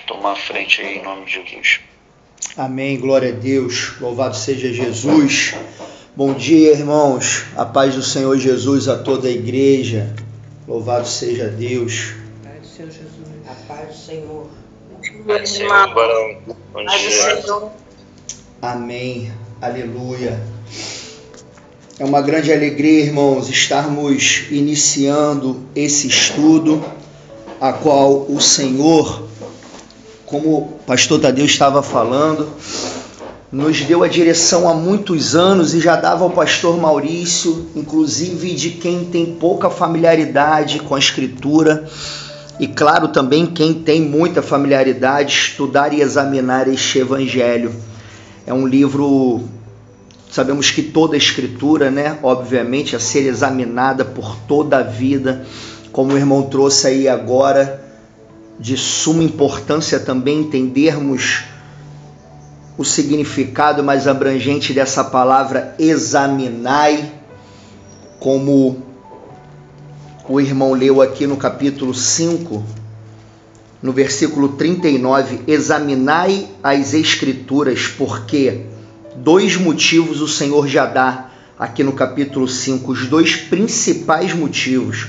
tomar a frente aí em nome de Jesus. Amém, glória a Deus, louvado seja Jesus. Bom dia, irmãos, a paz do Senhor Jesus a toda a igreja, louvado seja Deus. A paz do Senhor Jesus, a paz do Senhor. Paz do Senhor, Barão. Bom dia. Amém, aleluia. É uma grande alegria, irmãos, estarmos iniciando esse estudo, a qual o Senhor, como o pastor Tadeu estava falando, nos deu a direção há muitos anos e já dava ao pastor Maurício, inclusive de quem tem pouca familiaridade com a Escritura, e claro também quem tem muita familiaridade, estudar e examinar este Evangelho. É um livro, sabemos que toda a Escritura, né, obviamente, a ser examinada por toda a vida, como o irmão trouxe aí agora, de suma importância também entendermos o significado mais abrangente dessa palavra examinai, como o irmão leu aqui no capítulo 5, no versículo 39, examinai as Escrituras, porque dois motivos o Senhor já dá aqui no capítulo 5, os dois principais motivos,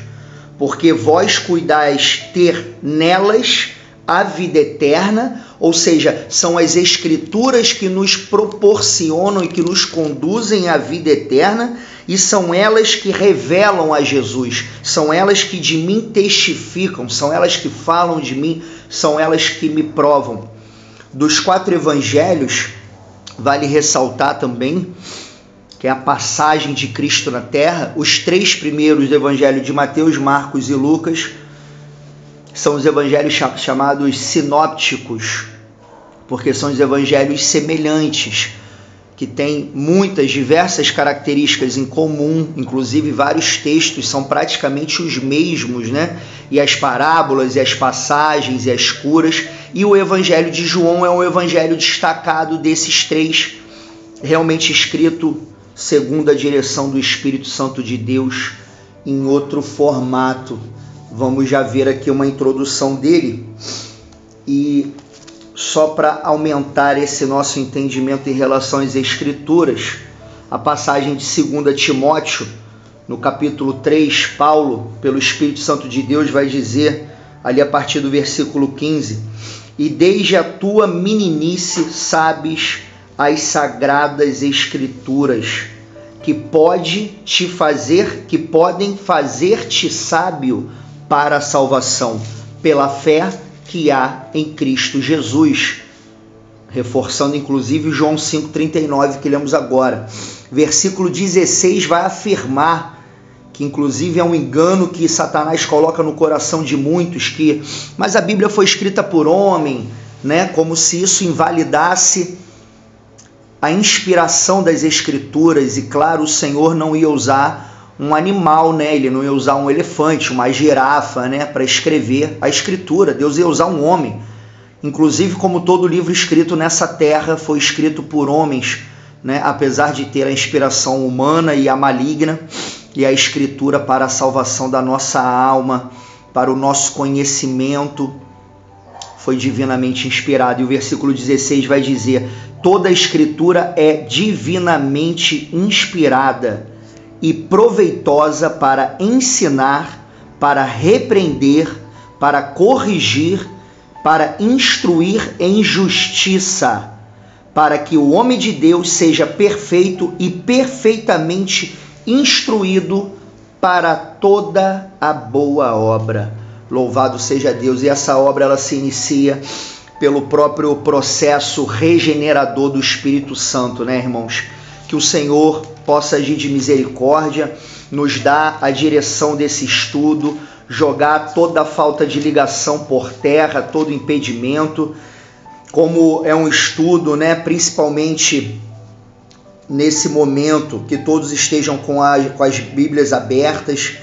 porque vós cuidais ter nelas a vida eterna, ou seja, são as Escrituras que nos proporcionam e que nos conduzem à vida eterna, e são elas que revelam a Jesus, são elas que de mim testificam, são elas que falam de mim, são elas que me provam. Dos 4 evangelhos, vale ressaltar também que é a passagem de Cristo na terra. Os 3 primeiros do evangelho de Mateus, Marcos e Lucas são os evangelhos chamados sinópticos, porque são os evangelhos semelhantes, que têm muitas, diversas características em comum, inclusive vários textos são praticamente os mesmos, né? E as parábolas, e as passagens, e as curas. E o evangelho de João é um evangelho destacado desses 3, realmente escrito segundo a direção do Espírito Santo de Deus, em outro formato. Vamos já ver aqui uma introdução dele, e só para aumentar esse nosso entendimento em relação às Escrituras, a passagem de 2 Timóteo, no capítulo 3, Paulo, pelo Espírito Santo de Deus, vai dizer, ali a partir do versículo 15, e desde a tua meninice sabes as sagradas Escrituras, que podem fazer-te sábio para a salvação, pela fé que há em Cristo Jesus. Reforçando inclusive João 5,39 que lemos agora. Versículo 16 vai afirmar que inclusive é um engano que Satanás coloca no coração de muitos, mas a Bíblia foi escrita por homem, né? Como se isso invalidasse a inspiração das Escrituras. E claro, o Senhor não ia usar um animal, né? Ele não ia usar um elefante, uma girafa, né? Para escrever a Escritura. Deus ia usar um homem. Inclusive, como todo livro escrito nessa terra foi escrito por homens, né? Apesar de ter a inspiração humana e a maligna, e a Escritura para a salvação da nossa alma, para o nosso conhecimento, foi divinamente inspirado. E o versículo 16 vai dizer: toda a Escritura é divinamente inspirada e proveitosa para ensinar, para repreender, para corrigir, para instruir em justiça, para que o homem de Deus seja perfeito e perfeitamente instruído para toda a boa obra. Louvado seja Deus. E essa obra ela se inicia pelo próprio processo regenerador do Espírito Santo, né, irmãos? Que o Senhor possa agir de misericórdia, nos dar a direção desse estudo, jogar toda a falta de ligação por terra, todo impedimento. Como é um estudo, né, principalmente nesse momento, que todos estejam com as Bíblias abertas.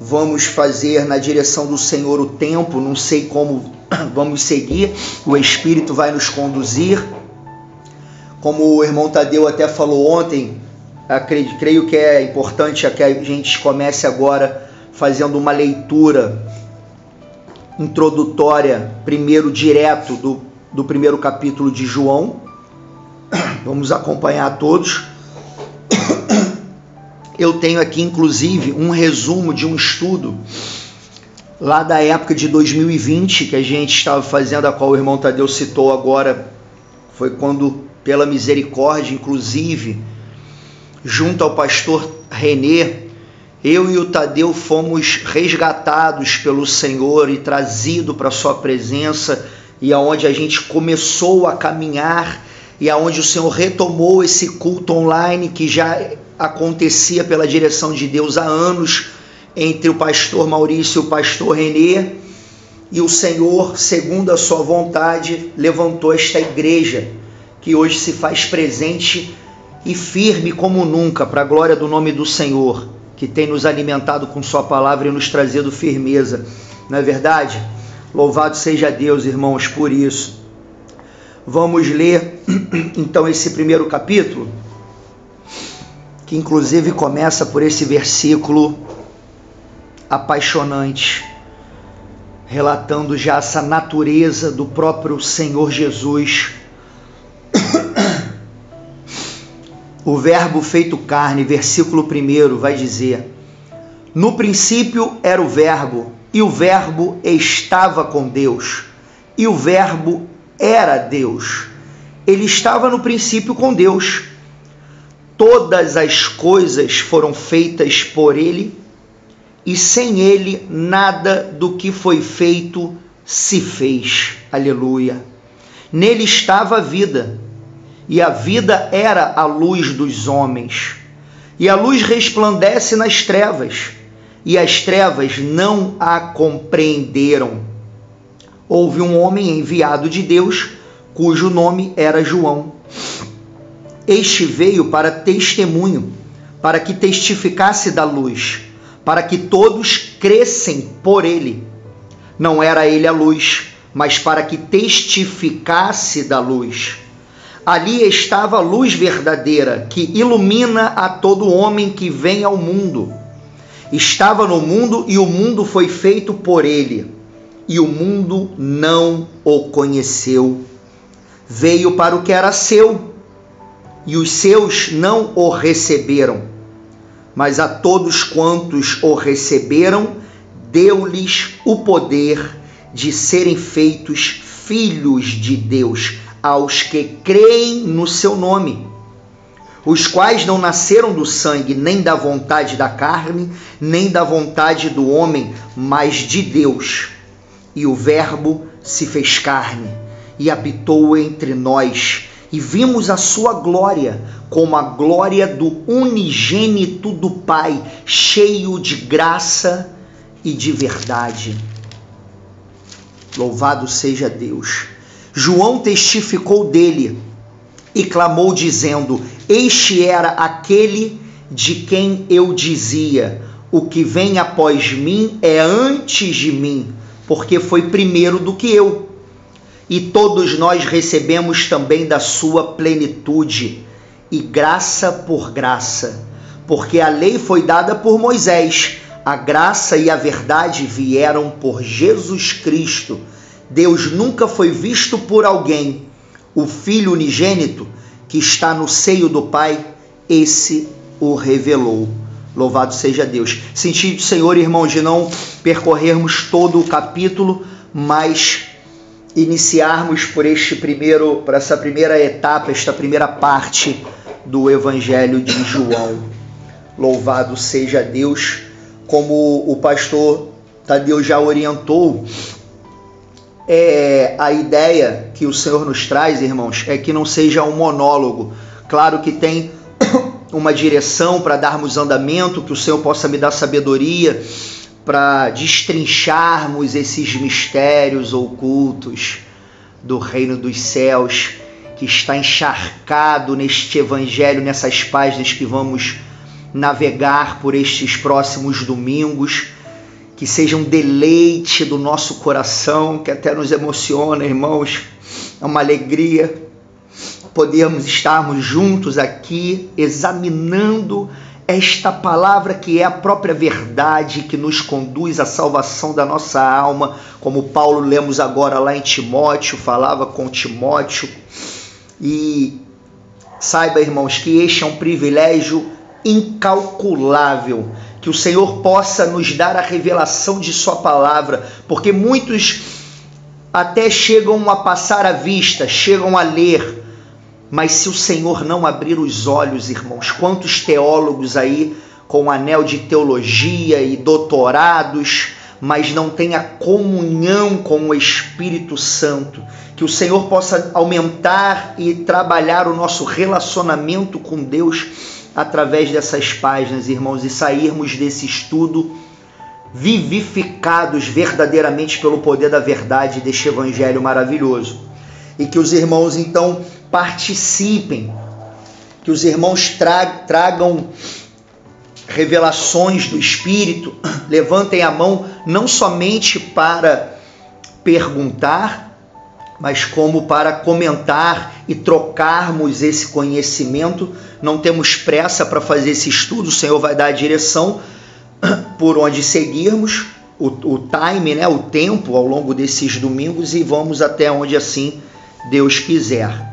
Vamos fazer na direção do Senhor o tempo, não sei como vamos seguir, o Espírito vai nos conduzir. Como o irmão Tadeu até falou ontem, creio que é importante que a gente comece agora fazendo uma leitura introdutória, primeiro direto do primeiro capítulo de João. Vamos acompanhar todos. Eu tenho aqui, inclusive, um resumo de um estudo lá da época de 2020, que a gente estava fazendo, a qual o irmão Tadeu citou agora. Foi quando, pela misericórdia, inclusive, junto ao pastor Renê, eu e o Tadeu fomos resgatados pelo Senhor e trazidos para a sua presença, e aonde a gente começou a caminhar, e aonde o Senhor retomou esse culto online que já acontecia pela direção de Deus há anos, entre o pastor Maurício e o pastor Renê, e o Senhor, segundo a sua vontade, levantou esta igreja, que hoje se faz presente e firme como nunca, para a glória do nome do Senhor, que tem nos alimentado com sua palavra e nos trazido firmeza. Não é verdade? Louvado seja Deus, irmãos, por isso. Vamos ler, então, esse primeiro capítulo, que inclusive começa por esse versículo apaixonante, relatando já essa natureza do próprio Senhor Jesus. O verbo feito carne, versículo 1, vai dizer: no princípio era o verbo, e o verbo estava com Deus, e o verbo era Deus. Ele estava no princípio com Deus. Todas as coisas foram feitas por ele, e sem ele nada do que foi feito se fez. Aleluia. Nele estava a vida, e a vida era a luz dos homens. E a luz resplandece nas trevas, e as trevas não a compreenderam. Houve um homem enviado de Deus, cujo nome era João. Este veio para testemunho, para que testificasse da luz, para que todos crescem por ele. Não era ele a luz, mas para que testificasse da luz. Ali estava a luz verdadeira, que ilumina a todo homem que vem ao mundo. Estava no mundo, e o mundo foi feito por ele, e o mundo não o conheceu. Veio para o que era seu, e os seus não o receberam. Mas a todos quantos o receberam, deu-lhes o poder de serem feitos filhos de Deus, aos que creem no seu nome, os quais não nasceram do sangue, nem da vontade da carne, nem da vontade do homem, mas de Deus. E o Verbo se fez carne e habitou entre nós, e vimos a sua glória, como a glória do unigênito do Pai, cheio de graça e de verdade. Louvado seja Deus. João testificou dele e clamou dizendo: este era aquele de quem eu dizia, o que vem após mim é antes de mim, porque foi primeiro do que eu. E todos nós recebemos também da sua plenitude, e graça por graça, porque a lei foi dada por Moisés, a graça e a verdade vieram por Jesus Cristo. Deus nunca foi visto por alguém. O Filho unigênito, que está no seio do Pai, esse o revelou. Louvado seja Deus. Sentido, Senhor, irmão, de não percorrermos todo o capítulo, mas iniciarmos por essa primeira etapa, esta primeira parte do Evangelho de João. Louvado seja Deus. Como o pastor Tadeu já orientou, a ideia que o Senhor nos traz, irmãos, é que não seja um monólogo. Claro que tem uma direção para darmos andamento, que o Senhor possa me dar sabedoria para destrincharmos esses mistérios ocultos do reino dos céus, que está encharcado neste evangelho, nessas páginas que vamos navegar por estes próximos domingos. Que seja um deleite do nosso coração, que até nos emociona, irmãos. É uma alegria podermos estarmos juntos aqui, examinando esta palavra que é a própria verdade, que nos conduz à salvação da nossa alma, como Paulo lemos agora lá em Timóteo, falava com Timóteo. E saiba, irmãos, que este é um privilégio incalculável, que o Senhor possa nos dar a revelação de sua palavra, porque muitos até chegam a passar a vista, chegam a ler, mas se o Senhor não abrir os olhos, irmãos, quantos teólogos aí com anel de teologia e doutorados, mas não tem a comunhão com o Espírito Santo. Que o Senhor possa aumentar e trabalhar o nosso relacionamento com Deus através dessas páginas, irmãos, e sairmos desse estudo vivificados verdadeiramente pelo poder da verdade deste evangelho maravilhoso. E que os irmãos então participem, que os irmãos tragam revelações do Espírito, levantem a mão não somente para perguntar, mas como para comentar e trocarmos esse conhecimento. Não temos pressa para fazer esse estudo, o Senhor vai dar a direção por onde seguirmos, o time, né, o tempo ao longo desses domingos, e vamos até onde assim Deus quiser.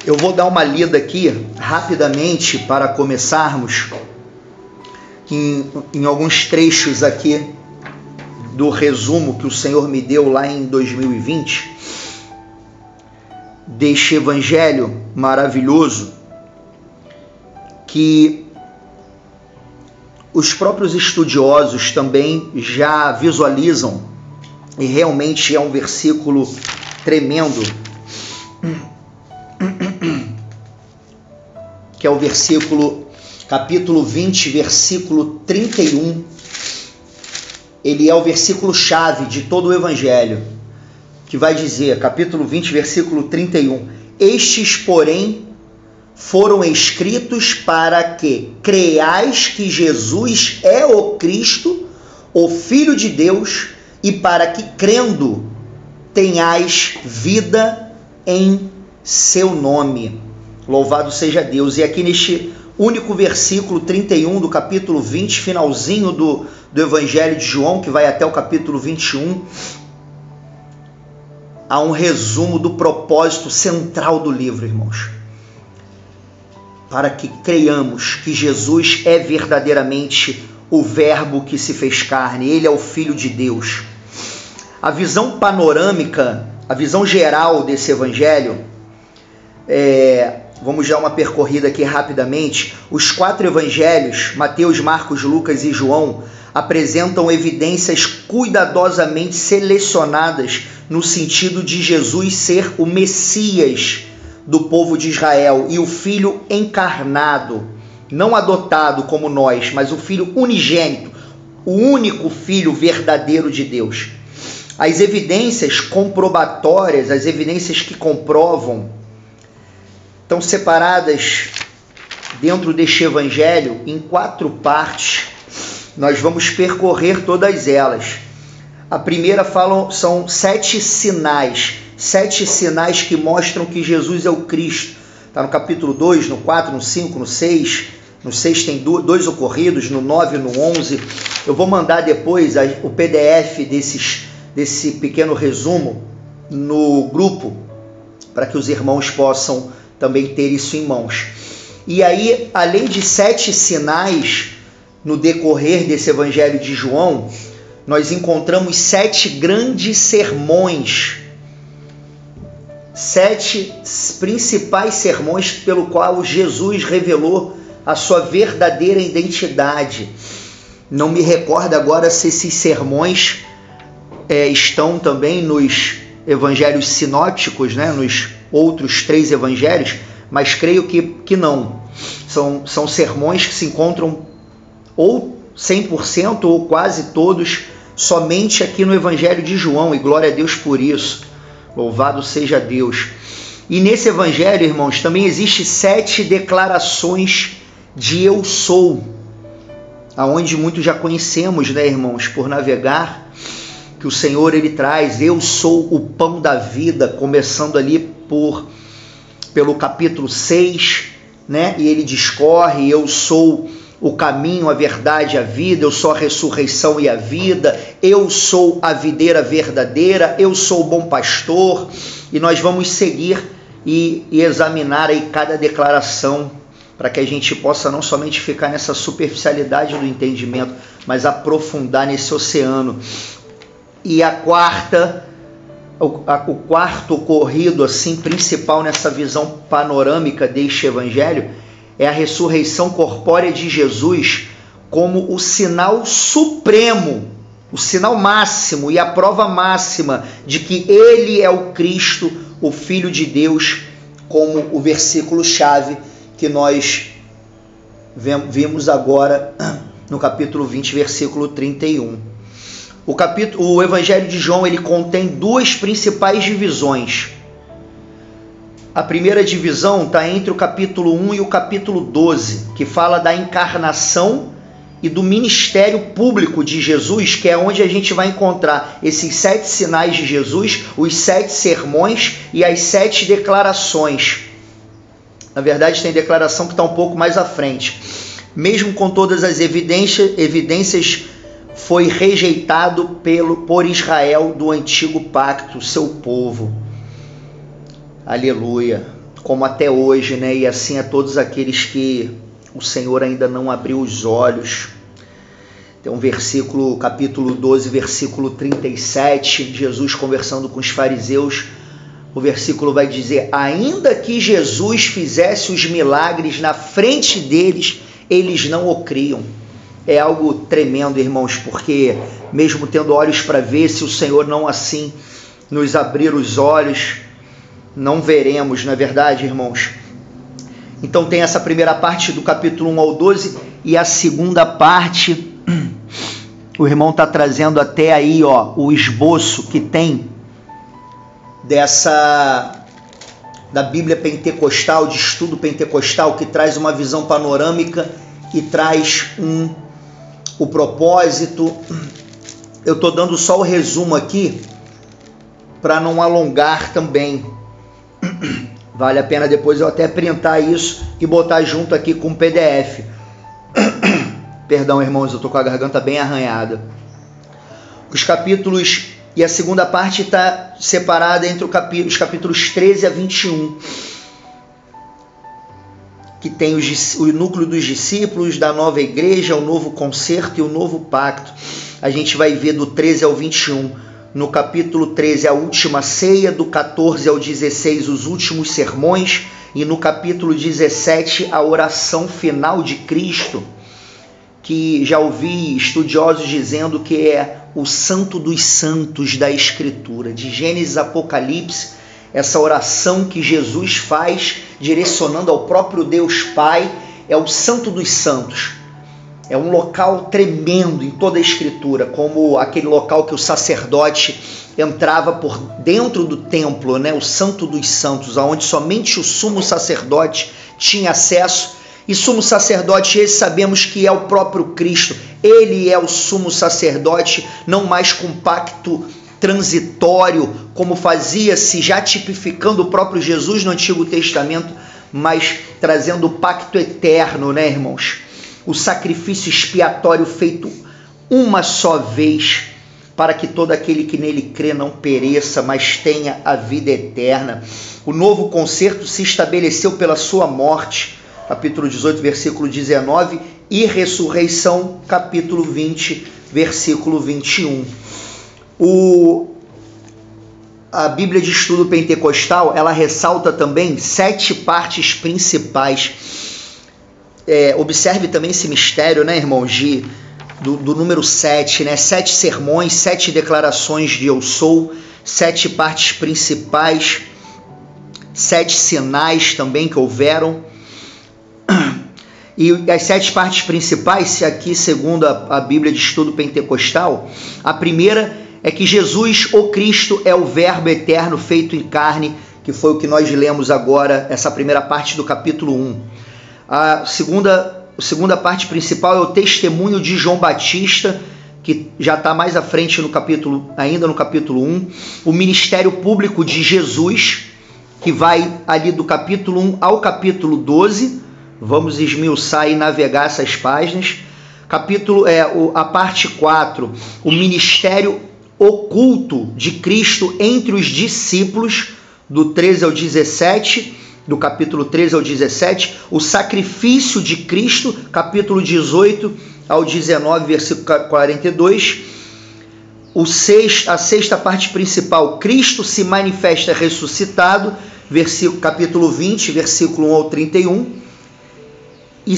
Eu vou dar uma lida aqui rapidamente para começarmos em alguns trechos aqui do resumo que o Senhor me deu lá em 2020 deste evangelho maravilhoso, que os próprios estudiosos também já visualizam, e realmente é um versículo tremendo, que é o versículo, capítulo 20, versículo 31. Ele é o versículo chave de todo o evangelho, que vai dizer, capítulo 20, versículo 31, estes, porém, foram escritos para que creiais que Jesus é o Cristo, o Filho de Deus, e para que, crendo, tenhais vida em seu nome. Louvado seja Deus. E aqui neste único versículo 31 do capítulo 20, finalzinho do Evangelho de João, que vai até o capítulo 21, há um resumo do propósito central do livro, irmãos. Para que creiamos que Jesus é verdadeiramente o Verbo que se fez carne, Ele é o Filho de Deus. A visão panorâmica, a visão geral desse Evangelho, vamos dar uma percorrida aqui rapidamente. Os 4 evangelhos, Mateus, Marcos, Lucas e João, apresentam evidências cuidadosamente selecionadas no sentido de Jesus ser o Messias do povo de Israel e o Filho encarnado, não adotado como nós, mas o Filho unigênito, o único Filho verdadeiro de Deus. As evidências comprobatórias, as evidências que comprovam, estão separadas dentro deste evangelho em 4 partes. Nós vamos percorrer todas elas. A primeira são 7 sinais. 7 sinais que mostram que Jesus é o Cristo. Está no capítulo 2, no 4, no 5, no 6. No 6 tem 2 ocorridos, no 9 e no 11. Eu vou mandar depois o PDF desse pequeno resumo no grupo, para que os irmãos possam também ter isso em mãos. E aí, além de 7 sinais no decorrer desse Evangelho de João, nós encontramos 7 grandes sermões, 7 principais sermões pelo qual Jesus revelou a sua verdadeira identidade. Não me recordo agora se esses sermões estão também nos evangelhos sinópticos, né, nos outros 3 evangelhos, mas creio que não. São sermões que se encontram ou 100% ou quase todos somente aqui no Evangelho de João, e glória a Deus por isso. Louvado seja Deus. E nesse Evangelho, irmãos, também existe 7 declarações de eu sou, aonde muitos já conhecemos, né, irmãos, por navegar, que o Senhor ele traz, eu sou o pão da vida, começando ali pelo capítulo 6, né? E ele discorre: eu sou o caminho, a verdade e a vida, eu sou a ressurreição e a vida, eu sou a videira verdadeira, eu sou o bom pastor. E nós vamos seguir e examinar aí cada declaração, para que a gente possa não somente ficar nessa superficialidade do entendimento, mas aprofundar nesse oceano. E o quarto ocorrido assim principal nessa visão panorâmica deste evangelho é a ressurreição corpórea de Jesus como o sinal supremo, o sinal máximo e a prova máxima de que ele é o Cristo, o Filho de Deus, como o versículo-chave que nós vimos agora no capítulo 20, versículo 31. O Evangelho de João, ele contém duas principais divisões. A primeira divisão está entre o capítulo 1 e o capítulo 12, que fala da encarnação e do ministério público de Jesus, que é onde a gente vai encontrar esses 7 sinais de Jesus, os 7 sermões e as 7 declarações. Na verdade, tem declaração que está um pouco mais à frente. Mesmo com todas as evidências, foi rejeitado por Israel do antigo pacto, seu povo. Aleluia. Como até hoje, né? E assim a todos aqueles que o Senhor ainda não abriu os olhos. Tem um versículo, capítulo 12, versículo 37, Jesus conversando com os fariseus. O versículo vai dizer: ainda que Jesus fizesse os milagres na frente deles, eles não o criam. É algo tremendo, irmãos, porque mesmo tendo olhos para ver, se o Senhor não assim nos abrir os olhos, não veremos, não é verdade, irmãos? Então tem essa primeira parte do capítulo 1 ao 12 e a segunda parte, o irmão está trazendo até aí, ó, o esboço que tem da Bíblia pentecostal, de estudo pentecostal, que traz uma visão panorâmica e traz o propósito. Eu estou dando só o resumo aqui para não alongar também. Vale a pena depois eu até printar isso e botar junto aqui com o PDF. Perdão, irmãos, eu estou com a garganta bem arranhada. Os capítulos e a segunda parte está separada entre os capítulos 13 a 21. Que tem o núcleo dos discípulos, da nova igreja, o novo concerto e o novo pacto. A gente vai ver do 13 ao 21. No capítulo 13, a última ceia, do 14 ao 16, os últimos sermões, e no capítulo 17, a oração final de Cristo, que já ouvi estudiosos dizendo que é o santo dos santos da Escritura, de Gênesis a Apocalipse, essa oração que Jesus faz, direcionando ao próprio Deus Pai, é o santo dos santos. É um local tremendo em toda a Escritura, como aquele local que o sacerdote entrava por dentro do templo, né? O santo dos santos, onde somente o sumo sacerdote tinha acesso. E sumo sacerdote esse sabemos que é o próprio Cristo. Ele é o sumo sacerdote, não mais com pacto transitório, como fazia-se já tipificando o próprio Jesus no Antigo Testamento, mas trazendo o pacto eterno, né, irmãos? O sacrifício expiatório feito uma só vez, para que todo aquele que nele crê não pereça, mas tenha a vida eterna. O novo concerto se estabeleceu pela sua morte, capítulo 18, versículo 19, e ressurreição, capítulo 20, versículo 21. A Bíblia de Estudo Pentecostal, ela ressalta também 7 partes principais. Observe também esse mistério, né, irmãos, do número 7, né? 7 sermões, 7 declarações de eu sou, 7 partes principais, 7 sinais também que houveram. E as 7 partes principais, aqui segundo a Bíblia de Estudo Pentecostal, a primeira é que Jesus, o Cristo, é o Verbo eterno feito em carne, que foi o que nós lemos agora, essa primeira parte do capítulo 1. A segunda parte principal é o testemunho de João Batista, que já está mais à frente ainda no capítulo 1. O ministério público de Jesus, que vai ali do capítulo 1 ao capítulo 12. Vamos esmiuçar e navegar essas páginas. A parte 4, o ministério oculto de Cristo entre os discípulos, do 13 ao 17, do capítulo 13 ao 17, o sacrifício de Cristo, capítulo 18 ao 19, versículo 42, a sexta parte principal, Cristo se manifesta ressuscitado, capítulo 20, versículo 1 ao 31, e,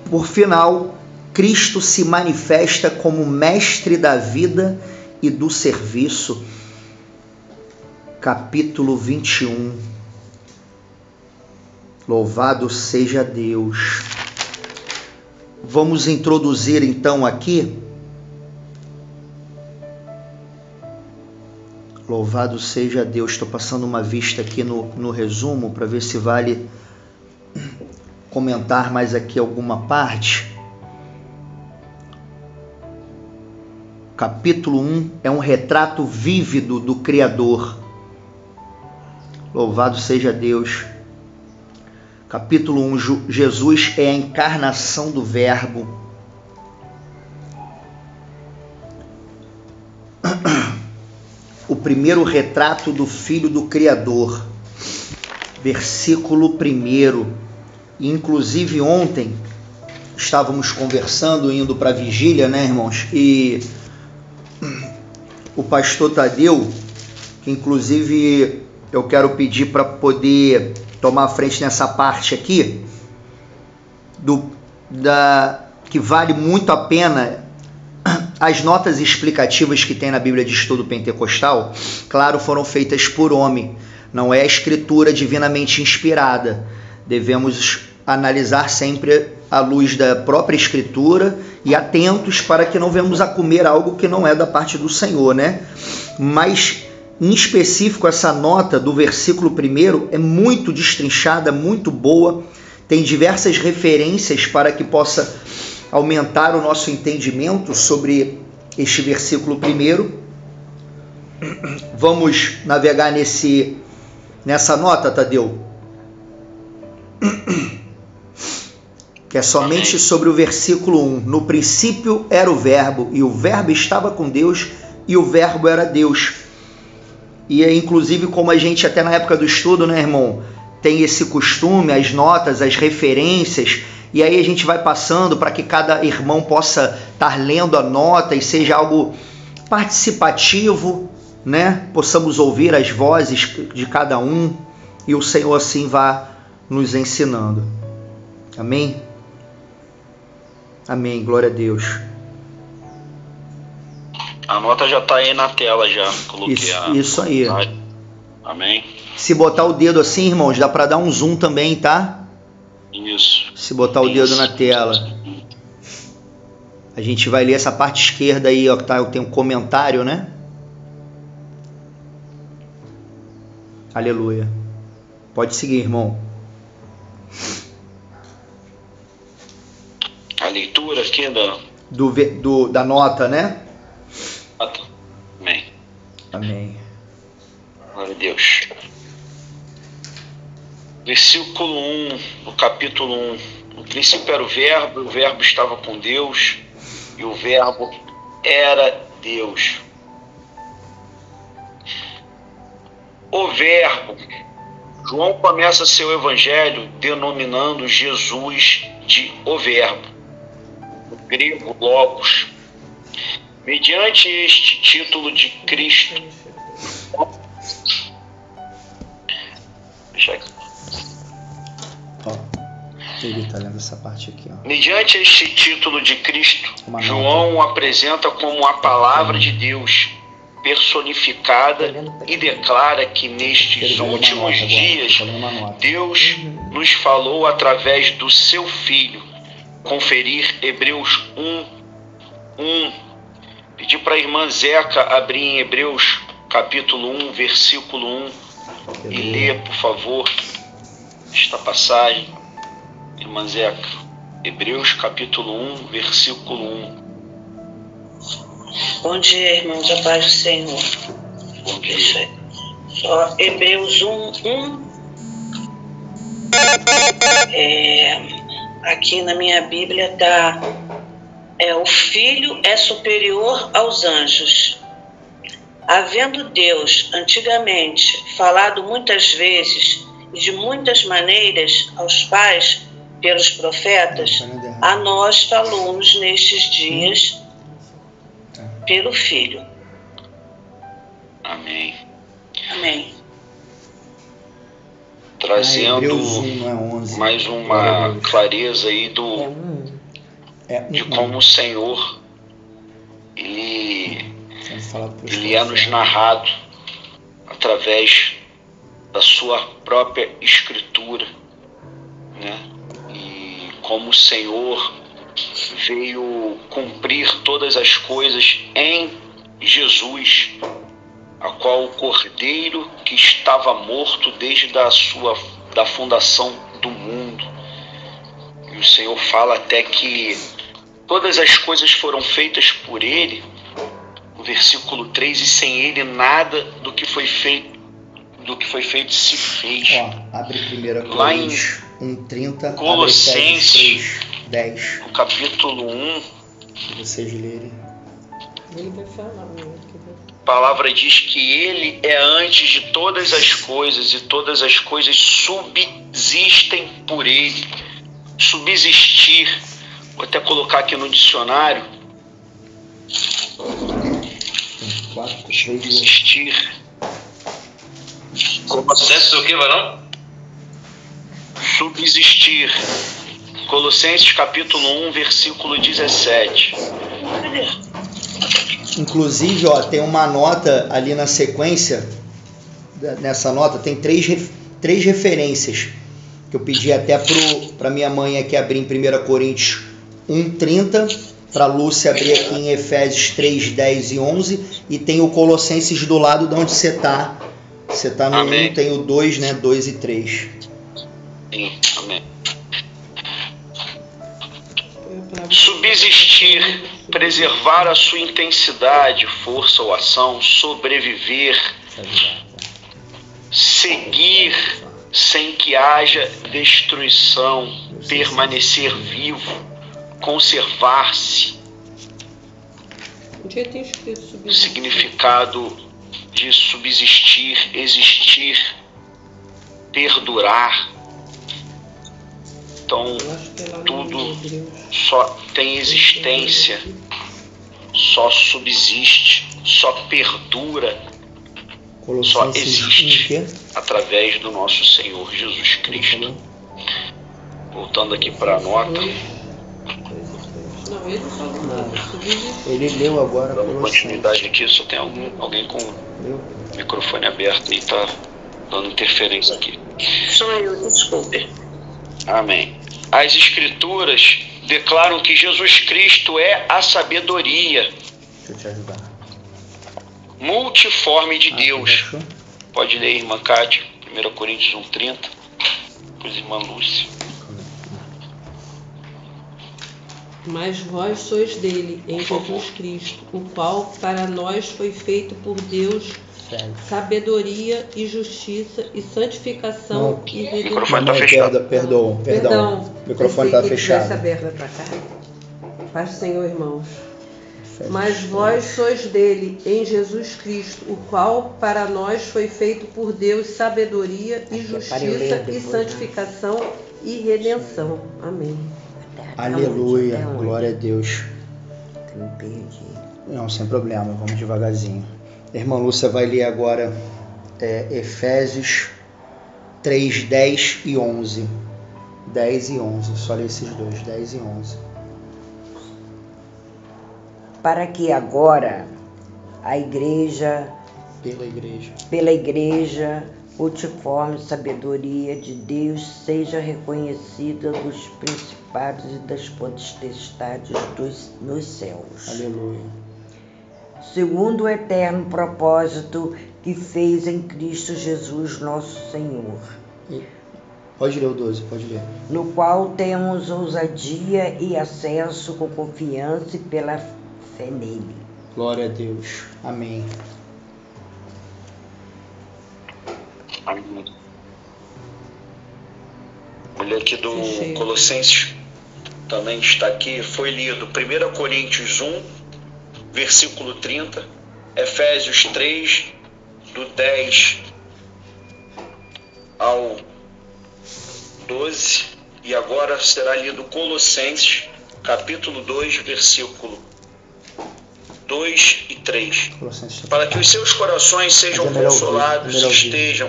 por final, Cristo se manifesta como mestre da vida e do serviço, capítulo 21. Louvado seja Deus. Vamos introduzir então aqui. Louvado seja Deus. Estou passando uma vista aqui no resumo para ver se vale comentar mais aqui alguma parte. Capítulo 1 é um retrato vívido do Criador. Louvado seja Deus. Capítulo 1, Jesus é a encarnação do Verbo. O primeiro retrato do Filho do Criador. Versículo 1. Inclusive ontem estávamos conversando, indo para a vigília, né, irmãos? E o pastor Tadeu, que inclusive eu quero pedir para poder tomar a frente nessa parte aqui, que vale muito a pena. As notas explicativas que tem na Bíblia de Estudo Pentecostal, claro, foram feitas por homem, não é a escritura divinamente inspirada. Devemos analisar sempre à luz da própria escritura e atentos para que não venhamos a comer algo que não é da parte do Senhor, né? Mas, em específico, essa nota do versículo 1 é muito destrinchada, muito boa, tem diversas referências para que possa aumentar o nosso entendimento sobre este versículo 1. Vamos navegar nessa nota, Tadeu, que é somente sobre o versículo 1. No princípio era o Verbo, e o Verbo estava com Deus, e o Verbo era Deus. E é inclusive como a gente até na época do estudo, né, irmão, tem esse costume, as notas, as referências, e aí a gente vai passando para que cada irmão possa estar lendo a nota e seja algo participativo, né? Possamos ouvir as vozes de cada um e o Senhor assim vá nos ensinando. Amém? Amém, glória a Deus. A nota já está aí na tela já. Coloquei isso aí. Amém. Se botar o dedo assim, irmãos, dá para dar um zoom também, tá? Isso. Se botar o dedo na tela. A gente vai ler essa parte esquerda aí, ó, que tá, tem um comentário, né? Aleluia. Pode seguir, irmão. A leitura aqui da nota, né? Amém. Amém. Glória a Deus. Versículo 1, no capítulo 1. No princípio era o Verbo estava com Deus, e o Verbo era Deus. O Verbo. João começa seu evangelho denominando Jesus de o Verbo, o grego Logos. Mediante este título de Cristo, ele está lendo essa parte aqui, ó. Mediante este título de Cristo, João o apresenta como a palavra de Deus personificada e declara que nestes últimos dias Deus nos falou através do seu Filho. Conferir Hebreus 1:1. Pedir para a irmã Zeca abrir em Hebreus capítulo 1, versículo 1 e ler, por favor, esta passagem. Irmã Zeca, Hebreus capítulo 1, versículo 1. Bom dia, irmãos, a paz do Senhor. Bom dia. Só Hebreus 1:1. aqui na minha Bíblia está: o Filho é superior aos anjos. Havendo Deus antigamente falado muitas vezes e de muitas maneiras aos pais pelos profetas, a nós falou-nos nestes dias pelo Filho. Amém. Amém. Trazendo mais uma clareza aí de como o Senhor ele é nos narrado através da sua própria escritura, né? E como o Senhor veio cumprir todas as coisas em Jesus, a qual o Cordeiro que estava morto desde da fundação do mundo. E o Senhor fala até que todas as coisas foram feitas por Ele, no versículo 3, e sem Ele nada do que foi feito se fez. Abre 1 lá em 1:30, Colossenses 10. No capítulo 1, vocês lerem. Ele vai falar, a palavra diz que Ele é antes de todas as coisas e todas as coisas subsistem por Ele. Subsistir, vou até colocar aqui no dicionário. Subsistir. Colossenses o que, varão? Subsistir. Colossenses capítulo 1, versículo 17. Inclusive, tem uma nota ali na sequência. Nessa nota tem três referências que eu pedi até para minha mãe aqui abrir em 1 Coríntios 1:30, para Lúcia abrir aqui em Efésios 3, 10 e 11, e tem o Colossenses do lado de onde você está. Você está no Amém. 1, tem o 2, né? 2 e 3. Sim, amém. Subsistir, preservar a sua intensidade, força ou ação, sobreviver, seguir sem que haja destruição, permanecer vivo, conservar-se. O significado de subsistir, existir, perdurar. Então, tudo só tem existência, só subsiste, só perdura, só existe através do nosso Senhor Jesus Cristo. Voltando aqui para a nota. Não, ele não falou nada. Ele leu agora. Dando continuidade aqui, só tem alguém com o microfone aberto e está dando interferência aqui. Sou eu, desculpe. Amém. As Escrituras declaram que Jesus Cristo é a sabedoria Deixa eu te ajudar. multiforme de Deus. Fechou? Pode ler, irmã Cátia, 1 Coríntios 1:30. Depois, irmã Lúcia. Mas vós sois dele, em Jesus Cristo, o qual para nós foi feito por Deus sabedoria e justiça e santificação e O microfone está fechado. Perdão. O microfone está fechado. Paz do Senhor, irmãos. Mas vós sois dele, em Jesus Cristo, o qual para nós foi feito por Deus sabedoria e justiça e santificação e redenção. Amém. Aleluia, glória a Deus. Não, sem problema, vamos devagarzinho. Irmã Lúcia vai ler agora Efésios 3, 10 e 11. 10 e 11, só ler esses dois, 10 e 11. Para que agora a igreja, pela igreja, multiforme sabedoria de Deus seja reconhecida dos principados e das potestades nos céus. Aleluia. Segundo o eterno propósito que fez em Cristo Jesus nosso Senhor. Pode ler o 12, pode ler. No qual temos ousadia e acesso com confiança e pela fé nele. Glória a Deus. Amém. Olha aqui do Colossenses também está aqui, foi lido 1 Coríntios 1, versículo 30, Efésios 3, do 10 ao 12, e agora será lido Colossenses, capítulo 2, versículo 2 e 3. Para que os seus corações sejam consolados e estejam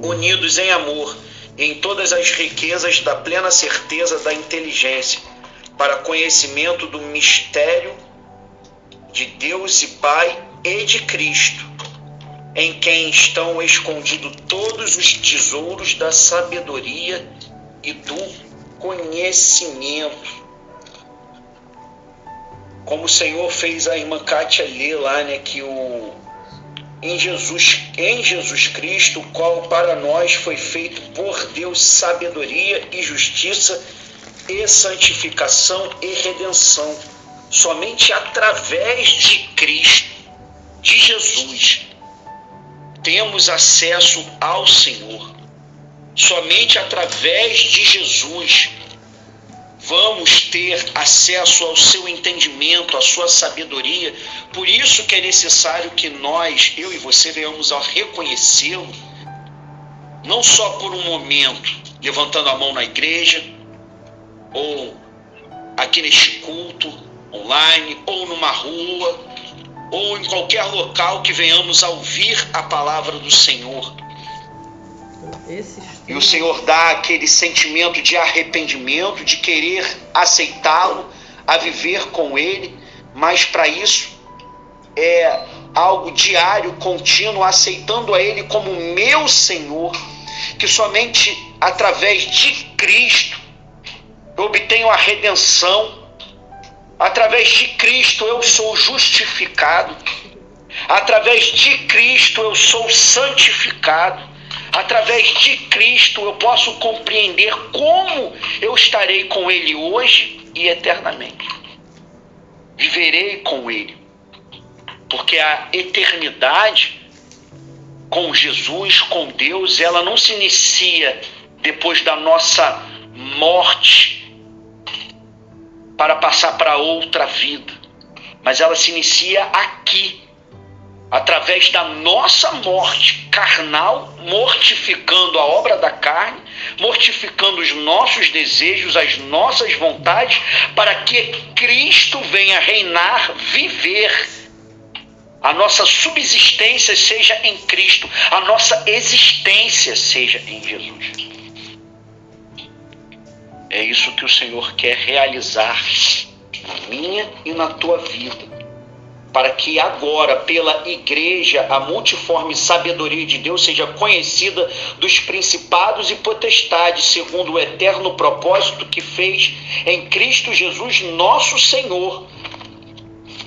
unidos em amor, em todas as riquezas da plena certeza da inteligência, para conhecimento do mistério de Deus e Pai e de Cristo, em quem estão escondidos todos os tesouros da sabedoria e do conhecimento. Como o Senhor fez a irmã Kátia ler lá, né, que em Jesus Cristo, o qual para nós foi feito por Deus sabedoria e justiça e santificação e redenção. Somente através de Cristo, de Jesus, temos acesso ao Senhor. Somente através de Jesus vamos ter acesso ao seu entendimento, à sua sabedoria. Por isso que é necessário que nós, eu e você, venhamos a reconhecê-lo, não só por um momento, levantando a mão na igreja, ou aqui neste culto, online, ou numa rua, ou em qualquer local que venhamos a ouvir a palavra do Senhor. E o Senhor dá aquele sentimento de arrependimento, de querer aceitá-lo, a viver com Ele, mas para isso é algo diário, contínuo, aceitando a Ele como meu Senhor, que somente através de Cristo eu obtenho a redenção, através de Cristo eu sou justificado, através de Cristo eu sou santificado. Através de Cristo eu posso compreender como eu estarei com Ele hoje e eternamente. Viverei com Ele. Porque a eternidade com Jesus, com Deus, ela não se inicia depois da nossa morte para passar para outra vida. Mas ela se inicia aqui, através da nossa morte carnal, mortificando a obra da carne, mortificando os nossos desejos, as nossas vontades, para que Cristo venha reinar, viver. A nossa subsistência seja em Cristo, a nossa existência seja em Jesus. É isso que o Senhor quer realizar na minha e na tua vida, para que agora, pela igreja, a multiforme sabedoria de Deus seja conhecida dos principados e potestades, segundo o eterno propósito que fez em Cristo Jesus, nosso Senhor.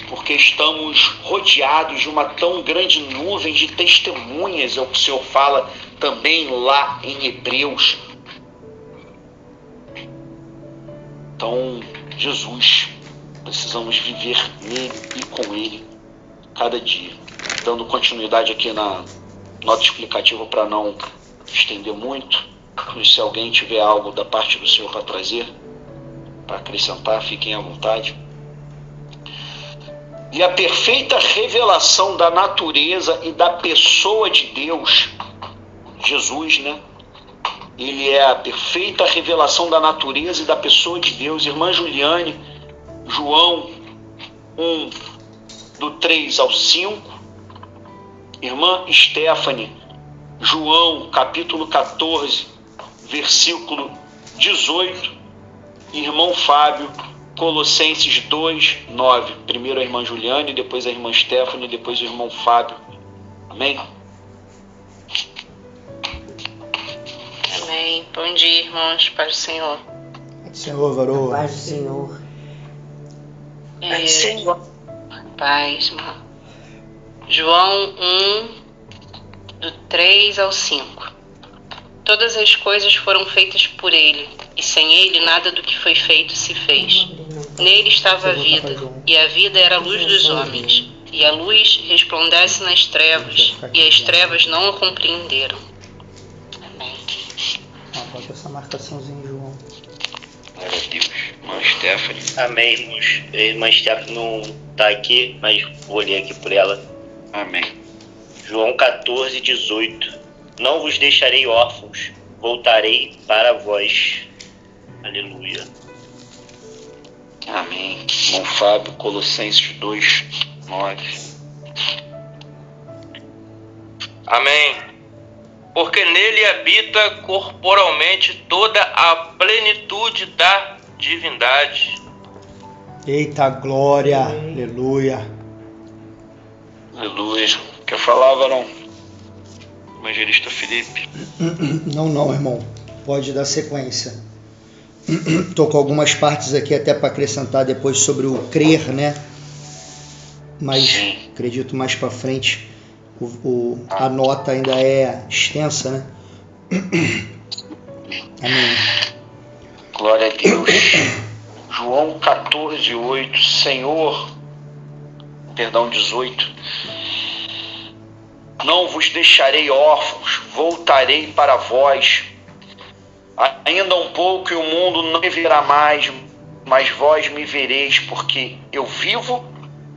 Porque estamos rodeados de uma tão grande nuvem de testemunhas, é o que o Senhor fala também lá em Hebreus. Então, Jesus, precisamos viver nele e com ele cada dia. Dando continuidade aqui na nota explicativa para não estender muito. Se alguém tiver algo da parte do Senhor para trazer, para acrescentar, fiquem à vontade. E a perfeita revelação da natureza e da pessoa de Deus, Jesus, né? Ele é a perfeita revelação da natureza e da pessoa de Deus. Irmã Juliane, João 1, do 3 ao 5. Irmã Stephanie, João capítulo 14, versículo 18. Irmão Fábio, Colossenses 2, 9. Primeiro a irmã Juliane, depois a irmã Stephanie, depois o irmão Fábio. Amém? Amém. Bom dia, irmãos. Paz do Senhor. Senhor, varoa. Paz do Senhor. Paz do Senhor. Paz, irmão. João 1, do 3 ao 5. Todas as coisas foram feitas por ele, e sem ele nada do que foi feito se fez. Nele estava a vida, e a vida era a luz dos homens. E a luz resplandece nas trevas, e as trevas não a compreenderam. Amém. Bota essa marcaçãozinha, João. Glória a Deus. Irmã Stephanie. Amém, irmãos. A irmã Stephanie não está aqui, mas vou ler aqui por ela. Amém. João 14, 18. Não vos deixarei órfãos, voltarei para vós. Aleluia. Amém. Irmão Fábio, Colossenses 2, 9. Amém. Porque nele habita corporalmente toda a plenitude da divindade. Eita glória, aleluia. Aleluia. Quer falar, varão? Evangelista Felipe. Não, irmão. Pode dar sequência. Estou com algumas partes aqui até para acrescentar depois sobre o crer, né? Mas Sim. acredito mais para frente. A nota ainda é extensa, né? Amém. Glória a Deus. João 14, 8. Senhor, 18. Não vos deixarei órfãos, voltarei para vós. Ainda um pouco e o mundo não me verá mais, mas vós me vereis, porque eu vivo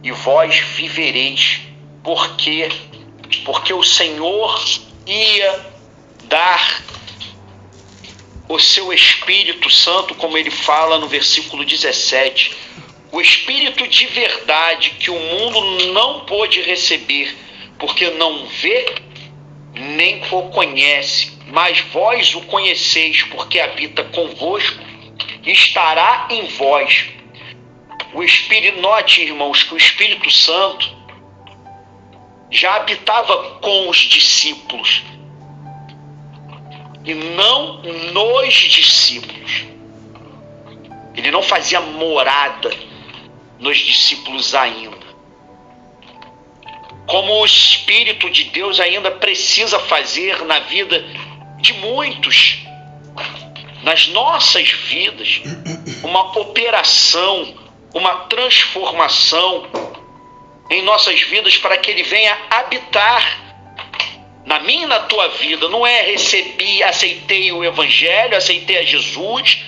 e vós vivereis. Porque o Senhor ia dar o seu Espírito Santo, como ele fala no versículo 17, o Espírito de verdade que o mundo não pôde receber, porque não vê nem o conhece, mas vós o conheceis, porque habita convosco e estará em vós. O Espírito, note, irmãos, que o Espírito Santo já habitava com os discípulos e não nos discípulos. Ele não fazia morada nos discípulos ainda. Como o Espírito de Deus ainda precisa fazer na vida de muitos, nas nossas vidas, uma operação, uma transformação em nossas vidas para que ele venha habitar na minha e na tua vida. Não é aceitei o Evangelho, aceitei a Jesus,